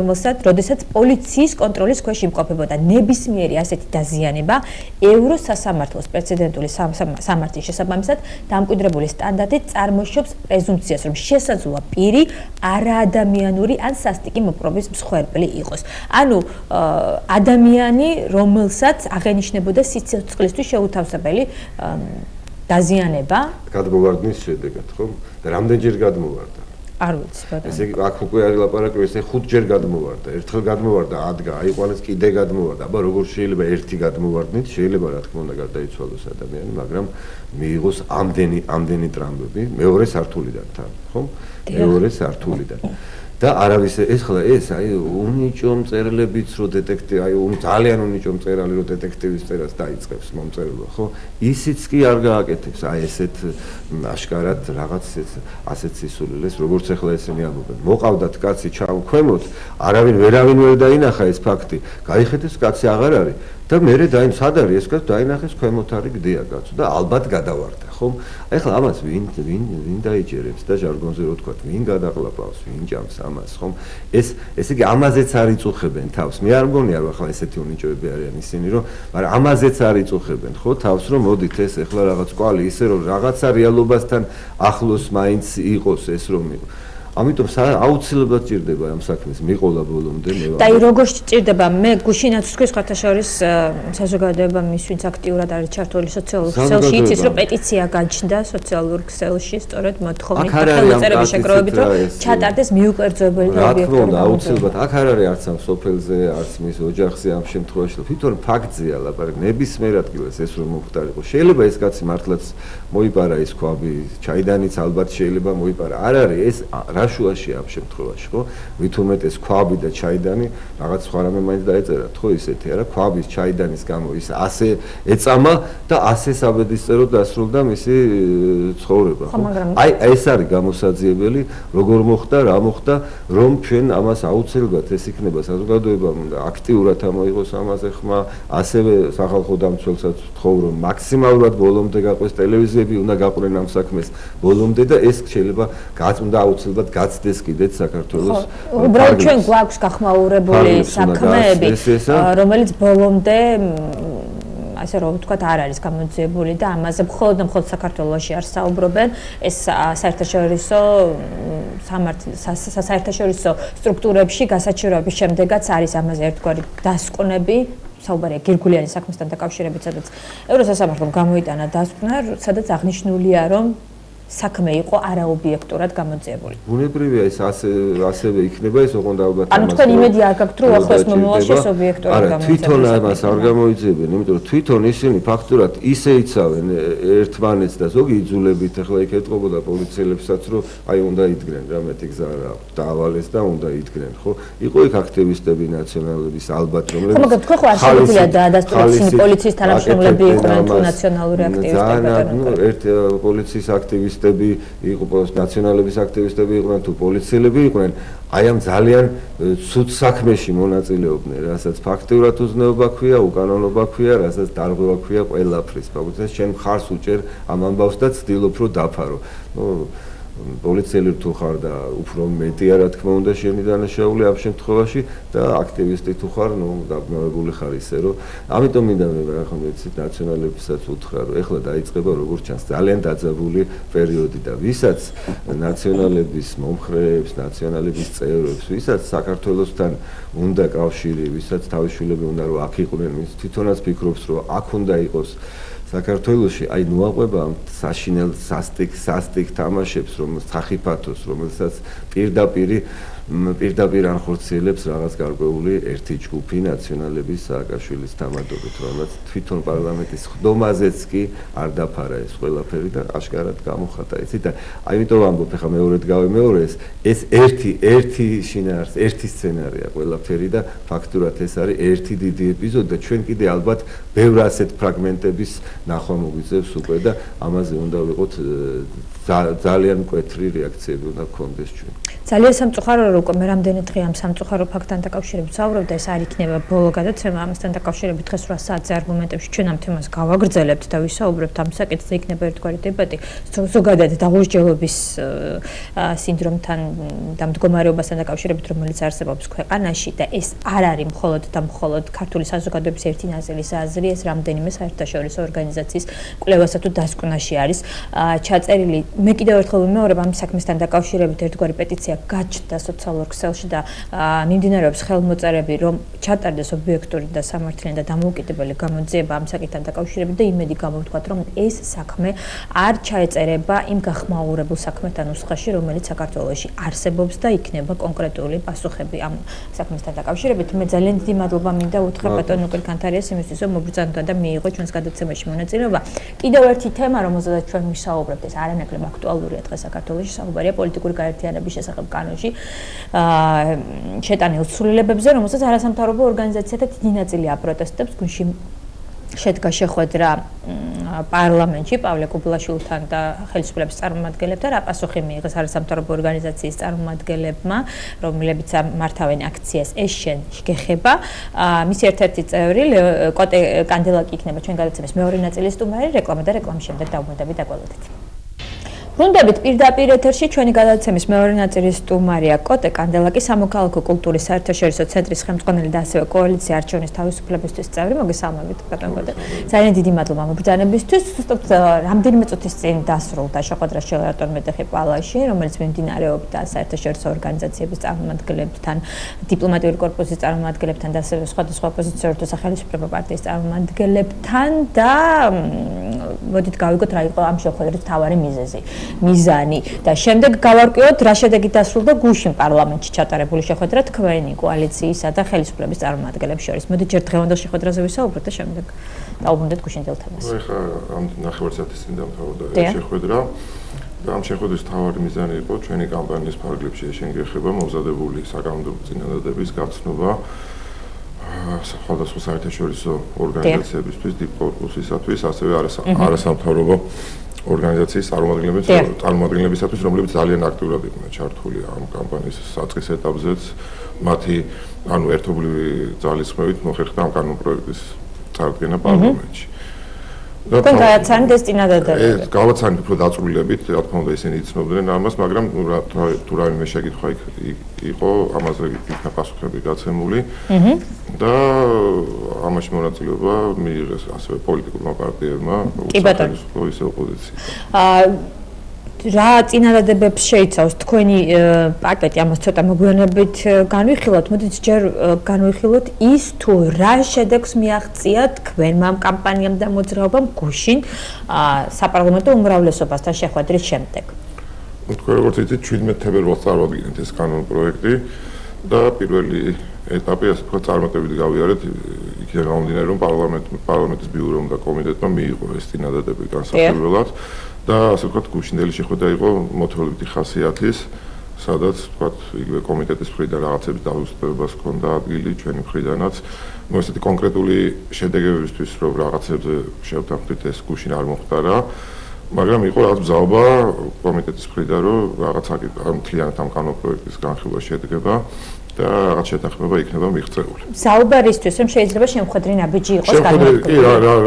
როდესაც პოლიციის კონტროლის ქვეშ იმყოფებოდა ნებისმიერი ასეთი დაზიანება ევროსასამართლოს პრეცედენტული სამართლის შესაბამისად დამკვიდრებული სტანდარტით წარმოშობს პრეზუმპციას რომ შესაძლოა პირი არაადამიანური ან სასტიკი მოპყრობის მსხვერპლი იყოს ანუ ადამიანი რომელსაც აღენიშნებოდა სიცოცხლისთვის შეუთავსებელი დაზიანება გადმოვარდნის შედეგად, ხო? და რამდენჯერ გადმოვარდა? არ ვიცი, ბატონო. ესე აქ უკვე არის ლაპარაკი, ესე 5 ჯერ გადმოვარდა. ერთხელ გადმოვარდა, ადგა, აიყვანეს კიდე გადმოვარდა. აბა როგორ შეიძლება ერთი გადმოვარდნით, შეიძლება რა თქმა უნდა გარდაიცვალოს ადამიანი, მაგრამ მიიღოს ამდენი ტრამვები მეორე სართულიდან თან, ხო? მეორე სართულიდან. და არავის ეს ხლა ეს აი უნიჭო მწერლებიც რო დეტექტივი აი ძალიან უნიჭო მწერალი რო დეტექტივის წერას დაიწყებს მომწერლობა ხო ისიც კი არ გააკეთებს აი ესეთ აშკარად რაღაც ასეთ სისულელეს როგორც ახლა ესენი ამბობენ მოყავდათ კაცი ჩამქვემოთ ვერავინ ვერ დაინახა ეს ფაქტი გაიხედეს კაცი აღარ არის და მერე სად არის ეს კაცი დაინახეს ქვემოთ არის გდია კაცო და ალბათ გადავარდა ხომ ეხლა ამას ვინ დაიჯერებს და ჟარგონზე რო თქვა ვინ გადაყლაპავს ვინ ჭამს ამას ხომ ესე იგი ამაზეც არ იწუხებენ თავს მე არ მგონია რომ ახლა ესეთი უნიჭოები არიან ისინი რომ მაგრამ ამაზეც არ იწუხებენ ხო თავს რომ მოდით ეს ეხლა რაღაც კვალი ისე რომ რაღაცა რეალობასთან ახლოს მაინც იყოს ეს რომ ამიტომ აუცილებლად ჭირდება ამ საქმეს მიყოლა ბოლომდე მე და აი როგორ ჭირდება მე გუშინაც თქვი ხათაშორის საზოგადოება მის ვინც აქტიურად არის ჩართული სოციალურ ქსელში იცის რომ პეტიცია გაჩნდა სოციალურ ქსელში სწორედ მოთხოვნით და ხელმოწერების შეგროვებით რომ ჩატარდეს მიუკერძოებელი და ობიექტური აუცილებლად აქ არ არის არც ამ სოფელზე არც მის ოჯახზე ამ შემთხვევაში თვითონ ფაქტზეა ლაპარაკი ნებისმიერ ადგილას ეს რომ მოხდარიყო შეიძლება ეს კაცი მართლაც მოიპარა ის ქვაბი ჩაიდანიც ალბათ შეიძლება მოიპარა არ არის ეს შუაში ამ შემთხვევაში ხო ვით უმეტეს ქვაბი და ჩაიდანი რაღაც სხვა რამე მაინც დაეწერათ ხო ისეთი არა ქვაბის ჩაიდანის გამო ის ასე ეწამა და ასე საბედისწერო დასრულდა მისი ცხოვრება ხო აი ეს არის გამოსაძიებელი როგორ მოხდა რა მოხდა რომ ჩვენ ამას აუცილებლად ეს იქნება საზოგადოებამ და აქტიურად ამოიღოს ამაზე ხმა ასევე სახალხო დამცველსაც ვთხოვ რომ მაქსიმალურად ბოლომდე გაყვეს ტელევიზიები უნდა გაყვნენ ამ საქმეს ბოლომდე და ეს შეიძლება უნდა აუცილებლად გაცდეს კიდეც საქართველოს უბრალოდ ჩვენ გვაქვს გახმაურებული საქმეები რომელიც ბოლომდე ასე რომ ვთქვათ არ არის გამოძიებული და ამაზე მხოლოდ საქართველოში არ საუბრობენ ეს საერთაშორისო სტრუქტურებში გასაჩივრების შემდეგაც არის ამაზე ერთგვარი დასკვნები საუბარია გირგულიანი საქმესთან დაკავშირებით სადაც ევროსასამართლომ გამოიტანა დასკვნა სადაც აღნიშნულია რომ საქმე იყო არაობიექტურად გამოძიებული. ბუნებრივია ეს ასევე იქნება ეს ოღონდ ალბათ ანუ თქვენ იმედი არ გაქვთ რომ ახლოს მომავალში ეს ობიექტურად გამოძიება. თვითონ ამას არ გამოიძიებენ, იმიტომ რომ თვითონ ისინი ფაქტურად ისე იცავენ ერთმანეთს და ზოგი იძულებით ახლა იქ ეტყობოდა პოლიციელებსაც რომ აი უნდა იდგნენ რა მეტი გზა რა დაავალეს და უნდა იდგნენ ხო? იყო იქ აქტივისტები ნაციონალების ალბათ რომლებიც მაგრამ თქვენ ხო არ შეგვიძლია დაადასტუროთ ისინი პოლიციის თანამშრომლები იყვნენ თუ ნაციონალური აქტივისტები ერთ პოლიციის აქტივისტები იყო ნაციონალების აქტივისტები იყვნენ თუ პოლიციელები იყვნენ აი ამ ძალიან ცუდ საქმეში მონაწილეობდნენ რასაც ფაქტიურად უზნეობა ქვია უკანონობა ქვია რასაც დარღვევა ქვია ყველაფრის ფაქტობრივად შენ მხარს უჭერ ამ ამბავს და ცდილობ რომ დაფარო პოლიციელი თუ ხარ და უფრო მეტია რა თქმა უნდა შენი დანაშაული ამ შემთხვევაში და აქტივისტი თუ ხარ ნუ დაბნავებული ხარ ისე რომ ამიტომ მინდა მე ახლა მეცით ნაციონალებისაც უთხრა რომ ეხლა დაიწყება როგორც ჩანს ძალიან დაძაბული პერიოდი და ვისაც ნაციონალების მომხრეებს ნაციონალების წევრებს ვისაც საქართველოსთან უნდა კავშირი ვისაც თავის შვილები უნდა რომ აქ იყვნენ ვის თვითონაც ფიქრობს რომ აქ უნდა იყოს საქართველოში აი ნუაყვება ამ საშინელ სასტიკ თამაშებს რომ სახიფათოს რომელსაც პირდაპირ ანხორციელებს რაღაც გარკვეული ერთი ჯგუფი ნაციონალების სააკაშვილის თამადობით რომელსაც თვითონ პარლამენტის ხდომაზეც კი არ დაფარა ეს ყველაფერი და აშკარად გამოხატა იცით და ამიტომ ამბობ ხა მეორედ გავემეორე ეს ერთი შინაარს ერთი სცენარია ყველაფერი და ფაქტურად ეს არის ერთი დიდი ეპიზოდი და ჩვენ კიდე ალბათ ბევრ ასეთ ფრაგმენტების ნახვა მოგვიწევს უკვე და ამაზე უნდა ვიყოთ ძალიან მკვეთრი რეაქციები უნდა გქონდეს ჩვენ. ძალიან სამწუხარო რომ უკვე მე რამდენი დღე ამ სამწუხარო ფაქტთან დაკავშირებით ვსაუბრობ და ეს არ იქნება ბოლო გადაცემა ამასთან დაკავშირებით დღეს 8 საათზე არგუმენტებში ჩვენ ამ თემას გავაგრძელებთ და ვისაუბრებთ ამ საკითხზე იქნება ერთგვარი დებატი ზოგადად დაღუპულების სინდრომთან და მდგომარეობასთან დაკავშირებით რომელიც არსებობს ქვეყანაში და ეს არ არის მხოლოდ და მხოლოდ ქართული საზოგადოების ერთი ნაწილის აზრი ეს რამდენიმე საერთაშორისო ორგანიზაციის კვლევასა თუ დასკვნაში არის ჩაწერილი მე კიდევ ერთხელ ვიმეორებ ამ საქმესთან დაკავშირებით ერთგვარი პეტიცია გაჩნდა სოციალურ ქსელში და მიმდინარეობს ხელმოწერები რომ ჩატარდეს ობიექტური და სამართლიანი და დამოუკიდებელი გამოძიება ამ საკითხთან დაკავშირებით და იმედი გამოვთქვათ რომ ეს საქმე არ ჩაეწერება იმ გახმაურებულ საქმეთან ნუსხაში რომელიც საქართველოში არსებობს და იქნება კონკრეტული პასუხები ამ საქმესთან დაკავშირებით მე ძალიან დიდი მადლობა მინდა უთხრა ბატონ ნუკერ კანთარიას იმისთვის რომ მობრძანდა და მიიღო ჩვენს გადაცემაში მონაწილეობა კიდევ ერთი თემა რომელზედაც ჩვენ ვისაუბრებთ ეს არანაკლებ აქტუალურია დღეს საქართველოში საუბარია პოლიტიკური გაერთიანების შესახებ კანონში შეტანილ ცვლილებებზე, რომელსაც არასამთავრობო ორგანიზაციათა დიდი ნაწილი აპროტესტებს, გუნში შედგა შეხვედრა პარლამენტში პავლე კუბლაშვილთან და ხელისუფლების წარმომადგენლებთან, რა პასუხი მიიღეს არასამთავრობო ორგანიზაციის წარმომადგენლებმა, რომლებიც მართავენ აქციას ეს შენ შეგეხება. მისი ერთ-ერთი წევრი კოტე კანდელაკი იქნება ჩვენ გადაცემის მეორე ნაწილის სტუმარი, რეკლამა და რეკლამის შემდეგ დავუმატებით დაგვალოდეთ. Ბრუნდებით პირდაპირ ეთერში ჩვენი გადაცემის მეორე ნაწილის სტუმარია კოტე კანდელაკი სამოქალაქო კულტურის საერთაშორისო ცენტრის ხელმძღვანელი და ასევე კოალიცია არჩევნის თავისუფლებისთვის წევრი მოგესალმებით ბატონ კოტე. ძალიან დიდი მადლობა მობრძანებისთვის. ზუსტად რამდენიმე წუთის წინ დასრულდა შეხვედრა შელატონ მეტეხი პალაში, რომელიც მიმდინარეობდა საერთაშორისო ორგანიზაციების წარმომადგენლებთან, დიპლომატიური კორპუსის წარმომადგენლებთან და ასევე სხვადასხვა ოპოზიციური თუ სახელმწიფო პარტიის წარმომადგენლებთან და მოდით გავიგოთ რა იყო ამ შეხვედრის მთავარი მიზანი და შემდეგ გავარკვიოთ რა შედეგი დასრულდა გუშინ პარლამენტში ჩატარებული შეხვედრა თქვენი კოალიციისა და ხელისუფლების წარმომადგენლებს შორის. მოდით ჯერ დღევანდელ შეხვედრაზე ვისაუბროთ და შემდეგ დავუბრუნდეთ გუშინდელ თემას. ეხლა ამ ნახევარსაათის წინ დამთავრდა ეს შეხვედრა და ამ შეხვედრის მთავარი მიზანი იყო ჩვენი კამპანიის ფარგლებში შეგეხება მომზადებული საკანონმდებლო წინადადების გაცნობა სხვადასხვა საერთაშორისო ორგანიზაციებისთვის, დიპლომატიისათვის, ასევე არასამთავრობო ორგანიზაციის წარმომადგენლებისათვის, რომლებიც ძალიან აქტიურად იყვნენ ჩართული ამ კამპანიის საწყის ეტაპზეც, მათი ერთობლივი ძალისხმევით მოხერხდა ამ კანონპროექტის წარდგენა პარლამენტში. თქვენ გააცანით ეს წინადადებები? გავაცანით უფრო დაწვრილებით, რა თქმა უნდა ისინი იცნობდნენ ამას, მაგრამ თუ რაიმე შეკითხვა იყო, ამაზე იქნა პასუხები გაცემული და ამაში მონაწილეობა მიიღეს ასევე პოლიტიკურმა პარტიებმა, ისე ოპოზიციამ. რა წინადადებებს შეიცავს თქვენი პაკეტი ამას ცოტა მოგვიანებით განვიხილოთ, მოდით ჯერ განვიხილოთ ის თუ რა შედეგს მიაღწია თქვენმა კამპანიამ და მოძრაობამ გუშინ საპარლამენტო უმრავლესობასთან შეხვედრის შემდეგ. თქვენ როგორც იცით 17 თებერვალს წარვადგინეთ ეს კანონპროექტი და პირველი ეტაპი ასე ვთქვათ წარმატებით გავიარეთ იქიდან გამომდინარე რომ პარლამენტის ბიურომ და კომიტეტმა მიიღო ეს წინადადები განსაკუთრებულად და ასე ვთქვათ გუშინდელი შეხვედრა იყო მოთხოვებითი ხასიათის სადაც ვთქვათ იგივე კომიტეტის მხრიდან რაღაცების დავუსწრებას ჰქონდა ადგილი ჩვენი მხრიდანაც ესეთი კონკრეტული შედეგებისთვის რომ რაღაცებზე შევთანხმდით ეს გუშინ არ მოხდარა მაგრამ იყო რაღაც ბრძაობა კომიტეტის მხრიდან რომ რაღაც მთლიანად ამ კანონპროექტის განხილვა შედგება და რაღაც შეთანხმება იქნება მიღწეული. საუბარისთვის რომ შეიძლება შემხედრი ნაბიჯი იყოს განმარტო. კი,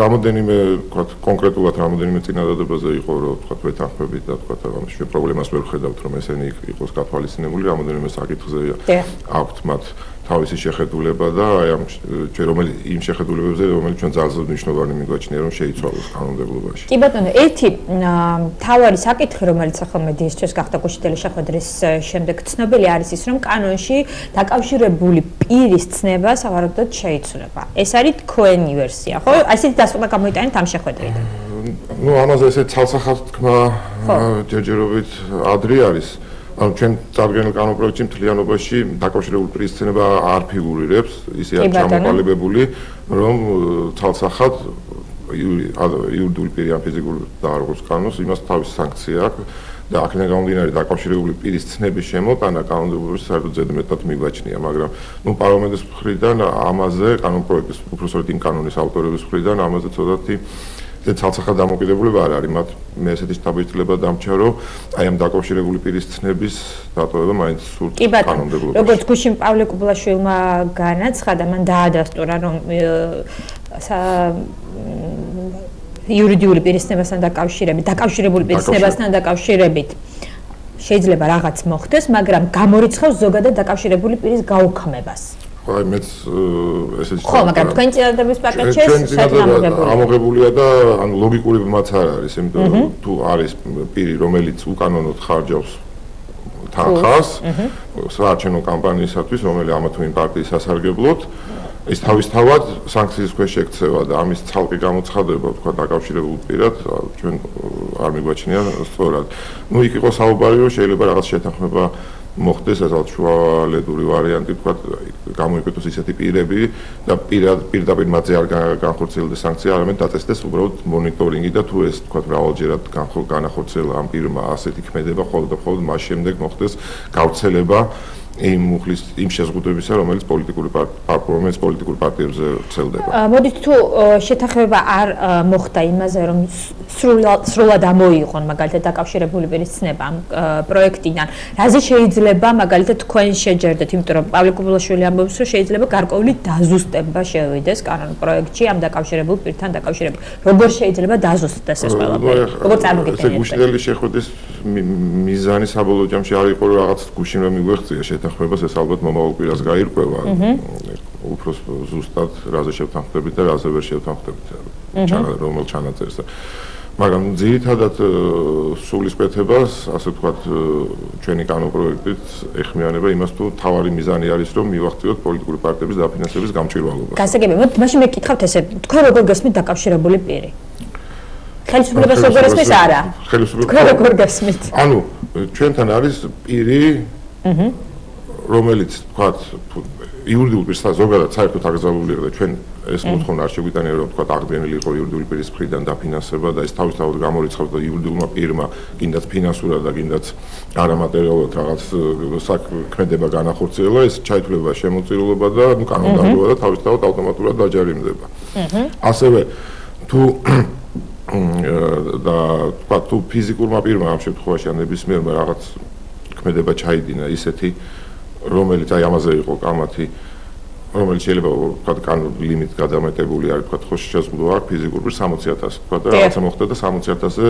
რამოდენიმე ვთქვათ კონკრეტულად რამოდენიმე წინადადებაზე იყო რომ ვთქვათ ვეთანხმებით და ვთქვათ ამაში პრობლემას ვერ ხედავთ რომ ესენი იყოს გათვალისწინებული რამოდენიმე საკითხზე აქვთ მათ თავისი შეხედულება და აი ამ იმ შეხედულებებზე რომელიც ჩვენ ძალზედ მნიშვნელოვანი მიგვაჩნია რომ შეიცვალოს კანონმდებლობაში. კი ბატონო, ერთი მთავარი საკითხი რომელიც ახლა მედიის ჩვენს გახდა გუშინდელი შეხვედრის შემდეგ ცნობილი არის ის რომ კანონში დაკავშირებული პირის ცნება სავარაუდოდ შეიცვლება. ეს არის თქვენი ვერსია, ხო? ასეთი დასკვნა გამოიტანეთ ამ შეხვედრიდან. ნუ ამაზე ესე ცალსახად თქვა ჯერჯერობით ადრე არის. ანუ ჩვენ წარდგენილ კანონპროექტში მთლიანობაში დაკავშირებული პირის ცნება არ ფიგურირებს, ისე არ ჩამოყალიბებული, რომ ცალსახად იურიდიული პირი ან ფიზიკური და როგორც კანონს იმას თავისი სანქცია აქვს და აქედან გამომდინარე დაკავშირებული პირის ცნების შემოტანა კანონმდებლობაში საერთოდ ზედმეტად მიგვაჩნია, მაგრამ ნუ პარლამენტის მხრიდან ამაზე კანონპროექტის უბრალოდ იმ კანონის ავტორების მხრიდან ამაზე ცოტათი ეს ცალსახად დამოკიდებულება არ არის, მათ მე ესეთი შთაბეჭდილება დამჭა, რომ აი ამ დაკავშირებული პირის ცნების დატოვება მაინც სურთ კანონმდებლობაში. როგორც გუშინ პავლე კუბლაშვილმა განაცხადა, მან დაადასტურა, რომ იურიდიული პირის ცნებასთან დაკავშირებული პირის ცნებასთან დაკავშირებით შეიძლება რაღაც მოხდეს, მაგრამ გამორიცხავს ზოგადად დაკავშირებული პირის გაუქმებას. აი მეც ესეც ხო, მაგრამ თქვენ წინადადების პაკეტში ამოღებულია და ანუ ლოგიკური მაც არ არის, იმიტომ რომ თუ არის პირი, რომელიც უკანონოდ ხარჯავს თანხას საარჩევნო კამპანიისათვის, რომელიც ამა თუ იმ პარტიის სასარგებლოდ, ის თავისთავად სანქციის ქვეშ ექცევა და ამის ცალკე გამოცხადება, თქვა დაკავშირებულ პირად, ჩვენ არ მიგვაჩნია სწორად. ნუ იქ იყო საუბარი, რომ შეიძლება რაღაც შეთანხმება მოხდეს, ასე შუალედური ვარიანტი, თქვა გამოიყენოს ისეთი პირები და პირდაპირ მათზე არ განხორციელდეს სანქცია, არამედ დაწესდეს უბრალოდ მონიტორინგი და თუ ეს თქვა მრავალჯერად განახორციელა ამ პირმა ასეთი ქმედება, ხოლმე მას შემდეგ მოხდეს გავრცელება იმ მუხლის იმ შეზღუდვებისა, რომელიც პოლიტიკურ პარტიებზე ვრცელდება. მოდით თუ შეთანხმება არ მოხდა იმაზე, რომ სრულად ამოიღონ მაგალითად დაკავშირებული პირის ცნება ამ პროექტიდან, რაზე შეიძლება მაგალითად თქვენ შეჯერდეთ, იმიტომ რომ პავლე კუბლაშვილი ამბობს, რომ შეიძლება გარკვეული დაზუსტება შევიდეს კანონ პროექტში ამ დაკავშირებულ პირთან დაკავშირებით. როგორ შეიძლება დაზუსტდეს ეს ყველაფერი? როგორ წარმოგიდგენთ? ეს გუშინელი შეხვედრის მიზანი საბოლოო ჯამში არ იყო, რომ რაღაც გუშინ რომ მიგვეღწია შეთანხმებას, ეს ალბათ მომავალ კვირას გაირკვევა. უფრო ზუსტად რაზე შევთანხმდებით და რაზე ვერ შევთანხმდებით, რომელ ჩანაწერს. მაგრამ ძირითადად სულისკვეთებას, ასე ვთქვათ, ჩვენი კანონპროექტით ეხმიანება იმას, თუ თავარი მიზანი არის, რომ მივახციოთ პოლიტიკური პარტიების დაფინანსების გამჭვირვალობას. გასაგებია, მაშინ მე გითხავთ ესე, თქვენ როგორ გესმით დაკავშირებული პირი? ხელისუფლებას როგორ ესმის არა? თქვენ როგორ გესმით? ანუ ჩვენთან არის პირი, რომელიც თქვათ იურიდიულ პირს ზოგადად საერთოდ აკრძალული იყო და ჩვენ ეს მოთხოვნა არ შეგვიტანია, რომ თქვათ აღდგენილი იყო იურიდიული პირის მხრიდან დაფინანსება და ეს თავისთავად გამორიცხავს და იურიდიულმა პირმა კიდაც ფინანსურად და კიდაც არამატერიალურად რაღაც საქმედება განახორციელა, ეს ჩაითვლება შემოწირულობა და კანონდარღვევა და თავისთავად ავტომატურად დაჯარიმდება. ასევე თუ და თქვათ თუ ფიზიკურმა პირმა ამ შემთხვევაში ან ნებისმიერმა რაღაც ქმედება ჩაიდინა ისეთი, რომელიც აი ამაზე იყო კამათი, რომელიც შეიძლება ვთქვათ კანონ ლიმიტ გადამეტებული არის, ვთქვათ ხო შეზღუდვა აქვს ფიზიკურ პირს 60,000, ვთქვათ და რაღაცა მოხდა და 60,000-ზე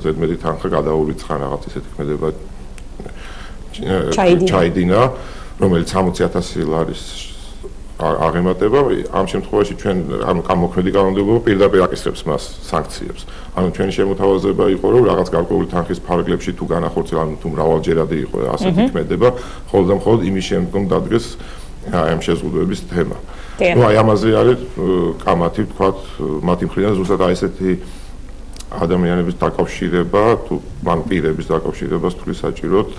ზედმეტი თანხა გადაურიცხა რაღაც ისეთი ქმედება ჩაიდინა, რომელიც 60,000 ლარის აღემატება. ამ შემთხვევაში ჩვენ ანუ მოქმედი კანონმდებლობა პირდაპირ აკისრებს მას სანქციებს. ანუ ჩვენი შემოთავაზება იყო, რომ რაღაც გარკვეული თანხის ფარგლებში თუ განახორციელა, ანუ თუ მრავალჯერადი იყო ასეთი ქმედება, ხოლმე და მხოლოდ იმის შემდგომ დადგეს ამ შეზღუდვების თემა. ნუ აი ამაზე არის კამათი, ვთქვათ, მათი მხრიდან ზუსტად აი ესეთი ადამიანების დაკავშირება, თუ მან პირების დაკავშირებას თulis საჭიროდ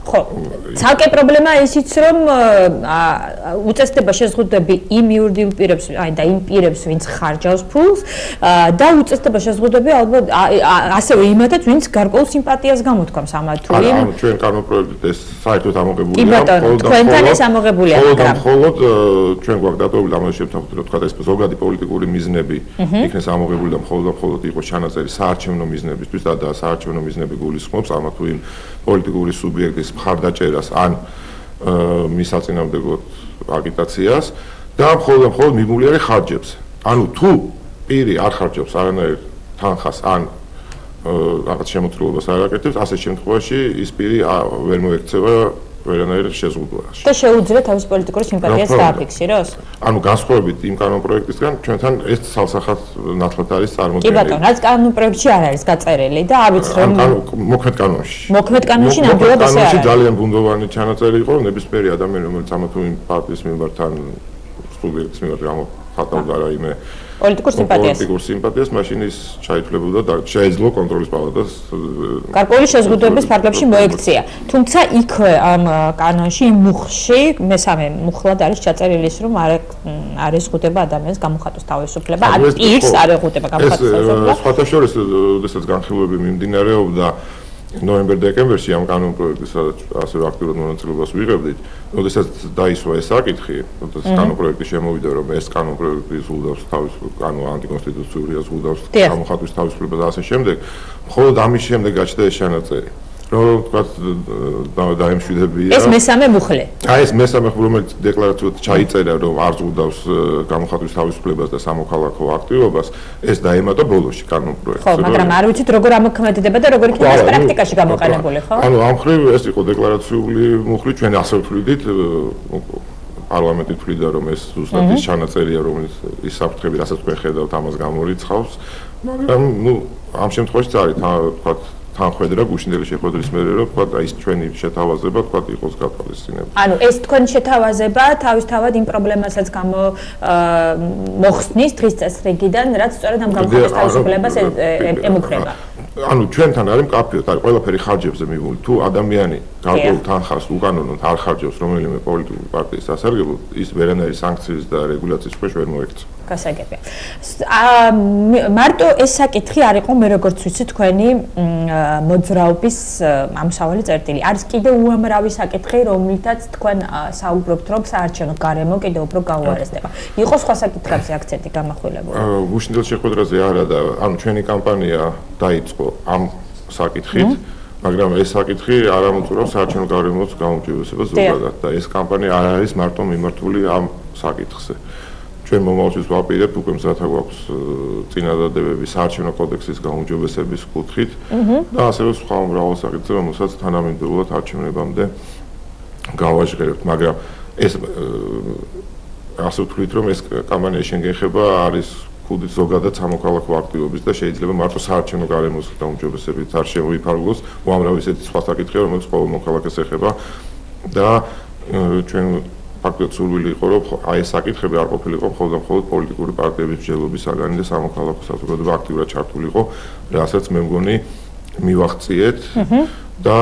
ხო, ცალკე პრობლემა ისიც, რომ უწესდება შეზღუდვები იმ იურიდიულ პირებს, აი და იმ პირებს, ვინც ხარჯავს ფულს და უწესდება შეზღუდვები ალბათ ასევე იმათაც, ვინც გარკვეულ სიმპათიას გამოთქვამს ამათ თუ იმ ანუ ჩვენ კანონპროექტით ეს საერთოდ ამოღებულია. კი ბატონო, თქვენთან ეს ამოღებულია, მაგრამ მხოლოდ ჩვენ გვაქვს დატოვებული ამაზე შევთანხმდით, რომ თქვა ეს ზოგადი პოლიტიკური მიზნები იქნეს ამოღებული და მხოლოდ იყოს ჩანაწერი საარჩევნო მიზნებისთვის და საარჩევნო მიზნები გულისხმობს ამა თუ იმ პოლიტიკური სუბიექტის მხარდაჭერას ან მისაწინააღმდეგო აგიტაციას და მხოლოდ მიმული არის ხარჯებს. ანუ თუ პირი არ ხარჯობს არანაირ თანხას ან რაღაც შემოწირულობას არ აკეთებს, ასეთ შემთხვევაში ის პირი ვერ მოექცევა ვერანაირ შეზღუდვაში. და შეუძლია თავის პოლიტიკური სიმპათიას დააფიქსიროს? ანუ განსხვავებით იმ კანონპროექტისგან, ჩვენთან ეს ცალსახად ნათლად არის წარმოდგენილი. კი ბატონო, რაც კანონპროექტში არ არის გაწერილი და არ ვიცი რომ მოქმედ კანონში. მოქმედ კანონში ნამდვილად ესე არის. ძალიან ბუნდოვანი ჩანაწერი იყო, ნებისმიერი ადამიანი, რომელიც ამა თუ იმ პარტიის მიმართ ან სუბიექტის მიმართ გამოხატავდა რაიმე პოლიტიკურ სიმპათიას, მაშინ ის ჩაითვლებოდა და შეეძლო კონტროლის პალატას გარკვეული შეზღუდვების ფარგლებში მოექცია. თუმცა იქვე ამ კანონში მუხლში მესამე მუხლად არის ჩაწერილი ის, რომ არ ეზღუდება ადამიანის გამოხატვის თავისუფლება, ან პირს არ ეზღუდება გამოხატვის თავისუფლება. სხვათა შორის, როდესაც განხილვები მიმდინარეობდა ნოემბერ-დეკემბერში ამ კანონპროექტის ასევე აქტიურად მონაწილეობას ვიღებდით, როდესაც დაისვა ეს საკითხი, როდესაც კანონპროექტი შემოვიდა, რომ ეს კანონპროექტი ზღუდავს თავის ანტიკონსტიტუციურია, ზღუდავს გამოხატვის თავისუფლებას და ასე შემდეგ, მხოლოდ ამის შემდეგ გაჩნდა ეს ჩანაწერი. რომ ვთქვათ დაემშვიდებია. ეს მესამე მუხლე. ეს მესამე მუხლე, რომელიც დეკლარაციად ჩაიწერა, რომ არ ზღუდავს გამოხატვის თავისუფლებას და სამოქალაქო აქტივობას, ეს დაემატა ბოლოში კანონპროექტს. ხო, მაგრამ არ ვიცით როგორ ამოქმედება და როგორ იქნება ეს პრაქტიკაში გამოყენებული, ხო? ანუ ამ მხრივ ეს იყო დეკლარაციული მუხლი, ჩვენ ასე ვთვლიდით, პარლამენტი თვლიდა, რომ ეს ზუსტად ის ჩანაწერია, რომელიც ის საფრთხები, რასაც თქვენ ხედავთ, ამას გამორიცხავს, მაგრამ ამ შემთხვევაში არის ვთქვათ თანხმედრა გუშინდელი შეხვედრის მერე რომ თქვა და ის ჩვენი შეთავაზება თქვა იყოს გათვალისწინებული. ანუ ეს თქვენი შეთავაზება თავისთავად იმ პრობლემასაც მოხსნის დღის წესრიგიდან, რაც სწორედ ამ გამოხატვის თავისუფლებას ემუქრება. ანუ ჩვენთან არის მკაფიოდ, არის ყველაფერი ხარჯებზე მიღული. თუ ადამიანი გარკვეულ თანხას უკანონოდ არ ხარჯავს რომელიმე პოლიტიკური პარტიის სასარგებლოდ, ის ვერანაირი სანქციის და რეგულაციის ქვეშ ვერ მოექცა. გასაგებია. მარტო ეს საკითხი არ იყო მე როგორც ვიცი თქვენი მოძრაობის ამსავალი წერტილი. არის კიდევ უამრავი საკითხი, რომლითაც თქვენ საუბრობთ, რომ საარჩევნო გარემო კიდევ უფრო გაუარესდება. იყო სხვა საკითხებზე აქცენტი გამახვილებული? გუშინდელ შეხვედრაზე არა და ანუ ჩვენი კამპანია დაიწყო ამ საკითხით, მაგრამ ეს საკითხი არ ამოწურავს საარჩევნო გარემოს გაუმჯობესებას ზოგადად და ეს კამპანია არ არის მარტო მიმართული ამ საკითხზე. ჩვენ მომავალშიც ვაპირებთ უკვე მზათა გვაქვს წინადადებები საარჩევნო კოდექსის გაუმჯობესების კუთხით და ასევე სხვა მრავალ საკითხზე, რომელსაც თანამიმდევრულად არჩევნებამდე გავაჟღერებთ, მაგრამ ეს ასე ვთვლით, რომ ეს კამპანია შეგეხება არის კუდი ზოგადად სამოქალაქო აქტივობის და შეიძლება მარტო საარჩევნო გარემოს გაუმჯობესებით არ შემოიფარგლოს უამრავი ისეთი სხვა საკითხია, რომელიც ყოველ მოქალაქეს ეხება და ჩვენ ფაქტობრივად სურვილი იყო, რომ აი ეს საკითხები არ ყოფილიყო მხოლოდ პოლიტიკური პარტიების მსჯელობის საგანი და სამოქალაქო საზოგადოება აქტიურად ჩართულიყო, რასაც მე მგონი მივახციეთ და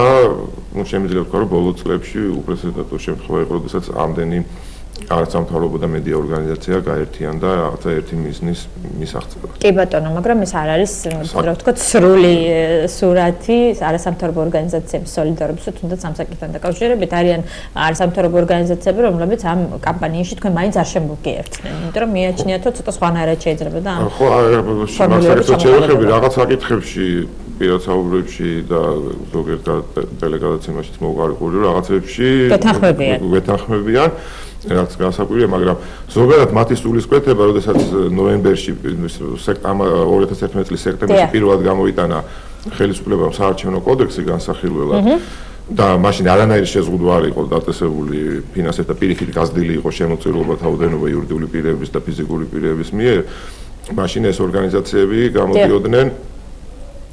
შემიძლია ვთქვა, რომ ბოლო წლებში უპრეცედენტო შემთხვევა იყო, როდესაც ამდენი არასამთავრობო და მედია ორგანიზაცია გაერთიანდა რაღაცა ერთი მიზნის მისაღწევად. კი ბატონო, მაგრამ ეს არ არის, რა ვთქვათ, სრული სურათი არასამთავრობო ორგანიზაციების სოლიდარობის, თუნდაც ამ საკითხთან დაკავშირებით არიან არასამთავრობო ორგანიზაციები, რომლებიც ამ კამპანიაში თქვენ მაინც არ შემოგიერთნენ, იმიტომ რომ მიაჩნიათ, რომ ცოტა სხვანაირად შეიძლება და ამ ხო, შევეხები რაღაც საკითხებში პირად საუბრებში და ზოგიერთ ტელეგადაცემაშიც მოვყარიყული რაღაცებში ვეთანხმებიან რაც განსაკუთრებია, მაგრამ ზოგადად მათი სულისკვეთება, როდესაც ნოემბერში 2011 წლის სექტემბერში პირველად გამოიტანა ხელისუფლებამ საარჩევნო კოდექსი განსახილველად და მაშინ არანაირი შეზღუდვა არ იყო დაწესებული ფინანსთა პირიქით გაზრდილი იყო შემოწირულობა თავდენობა იურიდიული პირების და ფიზიკური პირების მიერ, მაშინ ეს ორგანიზაციები გამოდიოდნენ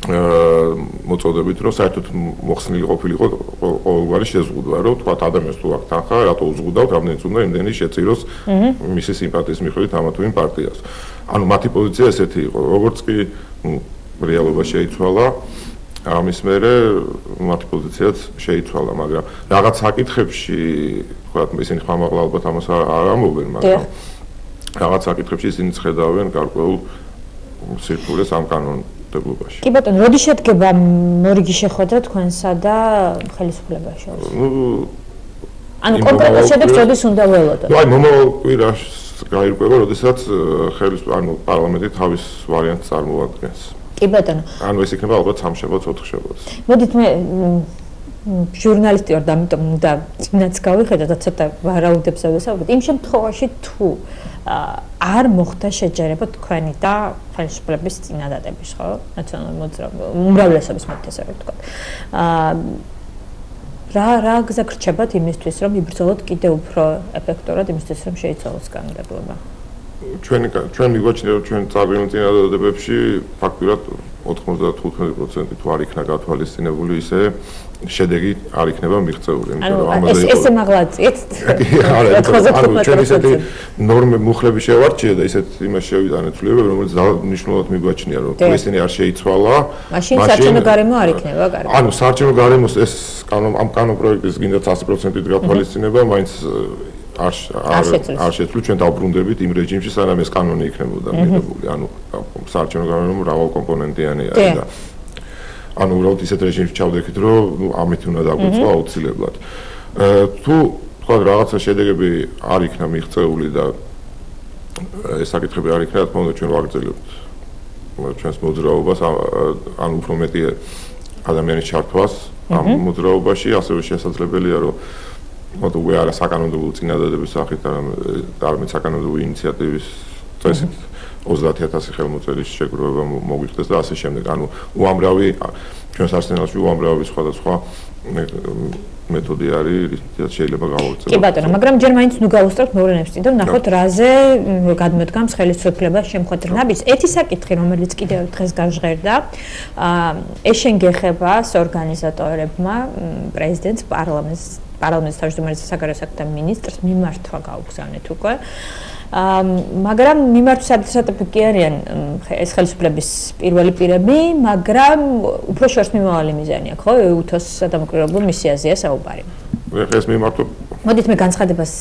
მოწოდებით, რომ საერთოდ მოხსნილი ყოფილიყო ყოველგვარი შეზღუდვა, რომ თქვა ადამიანს თუ აქვს თანხა, რატო უზღუდავთ, რამდენიც უნდა იმდენი შეწიროს მისი სიმპათიის მიხედვით ამა თუ იმ პარტიას. ანუ მათი პოზიცია ესეთი იყო, როგორც კი რეალობა შეიცვალა, ამის მერე მათი პოზიციაც შეიცვალა, მაგრამ რაღაც საკითხებში, თქვა ისინი ხმამაღლა ალბათ ამას არ ამობენ, მაგრამ რაღაც საკითხებში ისინი ხედავენ გარკვეულ სირთულეს ამ კანონმდებლობაში. კი ბატონო, როდი შედგება მორიგი შეხვედრა თქვენსა და ხელისუფლებას შორის? ანუ კონკრეტულ შედეგს როდის უნდა ველოდოთ? აი, მომავალ კვირაში გაირკვევა, როდესაც პარლამენტი თავის ვარიანტს წარმოადგენს. კი ბატონო. ანუ ეს იქნება ალბათ სამშაბათს, ოთხშაბათს. მოდით მე ჟურნალისტი ვარ და ამიტომ უნდა წინაც გავიხედო და ცოტა ვარაუდებს ავესაუბროთ. იმ შემთხვევაში თუ არ მოხდა შეჯერება თქვენი და ხელისუფლების წინადადების, ხო? ნაციონალური მოძრაობა, უმრავლესობის მოთესავე ვთქვათ. რა გზა გრჩებათ იმისთვის, რომ იბრძოლოთ კიდევ უფრო ეფექტურად იმისთვის, რომ შეიცვალოს კანონმდებლობა? ჩვენ მიგვაჩნია, რომ ჩვენ წარდგენილ წინადადებებში ფაქტურად 95% თუ არ იქნა გათვალისწინებული, ისე შედეგი არ იქნება მიღწეული, იმიტომ რომ ამაზე ესე მაღლაციეთ. ანუ ჩვენ ისეთი ნორმები მუხლები შევარჩიე და ისეთ იმას შევიტანეთ ცვლილებები, რომელიც მნიშვნელოვნად მიგვაჩნია, რომ ესენი არ შეიცვალა, მაშინ საარჩევნო გარემო არ იქნება კარგი. ანუ საარჩევნო გარემოს ეს ამ კანონპროექტის გინდათ 100%-ით გათვალისწინება, მაინც არ შეცვლით, ჩვენ დავბრუნდებით იმ რეჟიმში, სანამ ეს კანონი იქნებოდა მიღებული, ანუ საარჩევნო გარემო მრავალკომპონენტიანი არის და ანუ უბრალოდ ისეთ რეჟიმში ჩავდექით, რომ ამით უნდა დაგვეწყო აუცილებლად. თუ თქვა რაღაცა შედეგები არ იქნა მიღწეული და ეს საკითხები არ იქნა, თქმა უნდა ჩვენ ვაგრძელებთ ჩვენს მოძრაობას, ან უფრო მეტი ადამიანის ჩართვას ამ მოძრაობაში, ასევე შესაძლებელია, რომ უკვე არა საკანონმდებლო წინადადების სახით, არამედ საკანონმდებლო ინიციატივის წესით 30,000 ხელმოწერის შეგროვება მოგვიხდეს და ასე შემდეგ. ანუ უამრავი ჩვენს არსენალში უამრავი სხვადასხვა მეთოდი არის, რაც შეიძლება გავუწევთ. კი ბატონო, მაგრამ ჯერ მაინც ნუ გავუსწრებთ მოვლენებს წინ და ვნახოთ რაზე გადმოდგამს ხელისუფლებას შემხვეულ ნაბიჯს. ერთი საკითხი, რომელიც კიდევ დღეს გაჟღერდა, ეს შეგეხება ორგანიზატორებმა პრეზიდენტს პარლამენტის თავმჯდომარის საგარეო საქმეთა მინისტრს მიმართვა გაუგზავნეთ უკვე. მაგრამ მიმართვის ადრესატები კი არიან ეს ხელისუფლების პირველი პირები, მაგრამ უფრო შორს მიმავალი მიზანი აქვს, ხო? EUTOS სადამკვირვებლო მისიაზეა საუბარი. ეს მიმართვა მოდით მე განცხადებას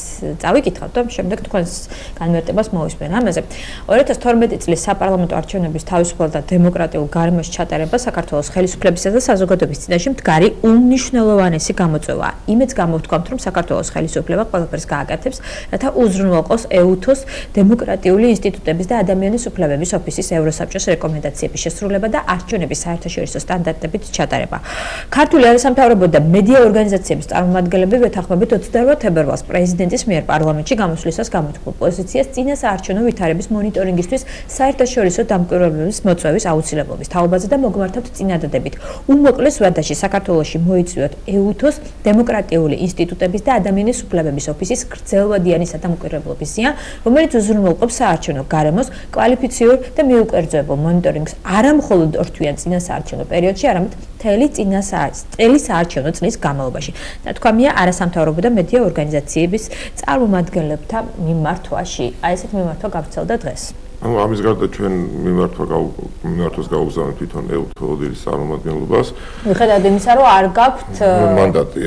წავიკითხავთ და შემდეგ თქვენს განმარტებას მოვისმენ ამაზე. 2012 წლის საპარლამენტო არჩევნების თავისუფალ და დემოკრატიულ გარემოში ჩატარება საქართველოს ხელისუფლებისა და საზოგადოების წინაშე მდგარი უმნიშვნელოვანესი გამოწვევაა. იმედს გამოვთქვამთ, რომ საქართველოს ხელისუფლება ყველაფერს გააკეთებს, რათა უზრუნველყოს EUTOS დემოკრატიული ინსტიტუტების და ადამიანის უფლებების ოფისის ევროსაბჭოს რეკომენდაციების შესრულება და არჩევნების საერთაშორისო სტანდარტებით ჩატარება. ქართული არასამთავრობო და მედია ორგანიზაციების წარმომადგენლები ვეთანხმებით 28 თებერვალს პრეზიდენტის მიერ პარლამენტში გამოსვლისას გამოთქვამს პოზიციას წინასაარჩევნო ვითარების მონიტორინგისთვის საერთაშორისო დამკვირვებლების მოწვევის აუცილებლობის თაობაზე და მოგმართავთ წინადადებით. უმოკლეს ვადაში საქართველოში მოიწვიოთ EUTOS დემოკრატიული ინსტიტუტების და ადამიანის უფლებების ოფისის გრძელვადიანი სადამკვირვებლობის სია, რომელიც უზრუნველყოფს საარჩევნო გარემოს კვალიფიციურ და მიუკერძოებულ მონიტორინგს არა მხოლოდ ორთვიან წინასაარჩევნო პერიოდში, არამედ მთელი წინასაარჩევნო წლის განმავლობაში. თქვამია არასამთავრობო და მედია ორგანიზაციების წარმომადგენლებთა მიმართვაში. აი ესეთ მიმართვა გავრცელდა დღეს. ანუ ამის გარდა ჩვენ მიმართვას გავუგზავნებთ თვითონ EUTOS-ის წარმომადგენლობას. მიუხედავად იმისა, რომ არ გაქვთ მანდატი.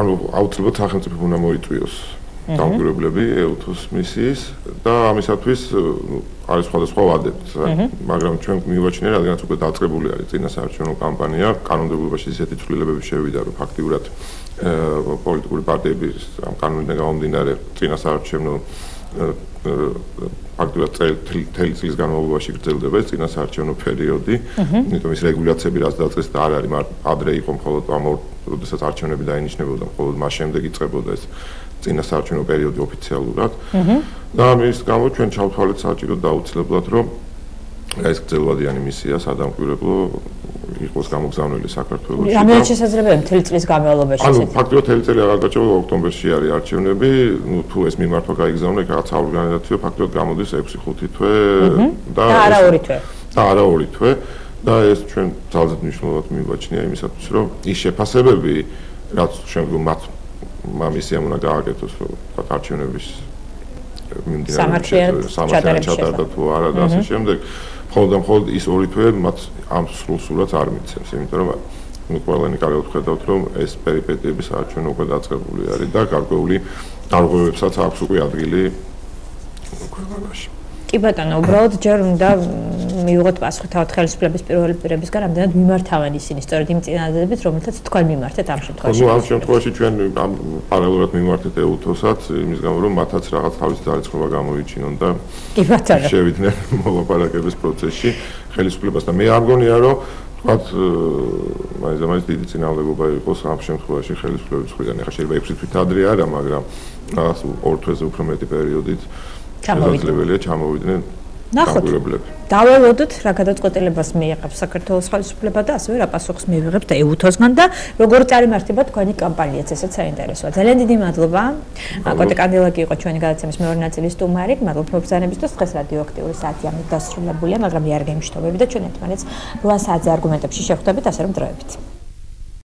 ანუ აუცილებლად სახელმწიფო უნდა მოიწვიოს დამკვირვებლები EUTOS მისიის და ამისათვის არის სხვადასხვა ვადები, მაგრამ ჩვენ მივაჩნია, რადგანაც უკვე დაწყებული არის წინასაარჩევნო კამპანია, კანონმდებლობაში ისეთი ცვლილებები შევიდა, რომ ფაქტიურად პოლიტიკური პარტიების ამ კანონიდან გამომდინარე წინასაარჩევნო ფაქტიურად მთელი წლის განმავლობაში გრძელდება ეს წინასაარჩევნო პერიოდი, იმიტომ ის რეგულაციები რაც დაწყეს და არ არის ადრე იყო მხოლოდ ამ როდესაც არჩევნები დაინიშნებოდა, მხოლოდ მას შემდეგ იწყებოდა ეს წინასაარჩევნო პერიოდი ოფიციალურად. და ამის გამო ჩვენ ჩავთვალეთ საჭირო და აუცილებლად რომ ეს გრძელვადიანი მისია სადამკვირვებლო იყოს გამოგზავნილი საქართველოში. რამდენად შესაძლებელია მთელი წლის განმავლობაში ესეთი? ანუ ფაქტიურად მთელი წელი არ გაჩვევა, ოქტომბერში არის არჩევნები, თუ ეს მიმართვა გაიგზავნა, რაღაც საორგანიზაციო ფაქტიურად გამოდის 6-5 თვე და არა 2 თვე. და არა 2 თვე და ეს ჩვენ ძალზედ მნიშვნელოვნად მივაჩნია იმისათვის, რომ ის შეფასებები, რაც შემდგომ მათ მისიამ უნდა გააკეთოს, თქვა არჩევნების სამართლიანად ჩატარდა თუ არა და ასე შემდეგ. მხოლოდ ის 2 თვე მათ ამ სრულსურათს არ მიცემს, იმიტომ რომ ყველანი კარგად ხედავთ, რომ ეს პერიპეტიები საარჩევნო უკვე დაწყებული არის და გარკვეული დარღვევებსაც აქვს უკვე ადგილი ქვეყანაში. კი ბატონო, უბრალოდ ჯერ უნდა მივიღოთ პასუხი თავად ხელისუფლების პირველი პირებისგან, რამდენად მიმართავენ ისინი სწორედ იმ წინადადებით, რომელთაც თქვენ მიმართეთ ამ შემთხვევაში. ამ შემთხვევაში ჩვენ პარალელურად მიმართეთ EUTOS-ად, იმის გამო რომ მათაც რაღაც თავისი ძალისხმევა გამოიჩინონ და კი ბატონო. შევიდნენ მოლაპარაკების პროცესში ხელისუფლებას და მე არ მგონია რომ თქვათ მაინც დიდი წინააღმდეგობა იყოს ამ შემთხვევაში ხელისუფლების მხრიდან. ახლა შეიძლება 6 თვით ადრე არა, მაგრამ რაღაც 2 თვეზე უფრო მეტი პერიოდით შესაძლებელია ჩამოვიდნენ დამკვირვებლები. დაველოდოთ რა გადაწყვეტილებას მიიღებს საქართველოს ხელისუფლება და ასევე რა პასუხს მივიღებთ EUTOS-გან და როგორ წარიმართება თქვენი კამპანიაც, ესეც საინტერესოა. ძალიან დიდი მადლობა. კოტე კანდელაკი იყო ჩვენი გადაცემის მეორე ნაწილის სტუმარი. მადლობა მოგზაურობისთვის. დღეს რადიოაქტიური საათი ამით დასრულებულია, მაგრამ იარგე მშვიდობები და ჩვენ ერთმანეთს 8 საათზე არგუმენტებში შევხვდებით, ასე რომ დროებით.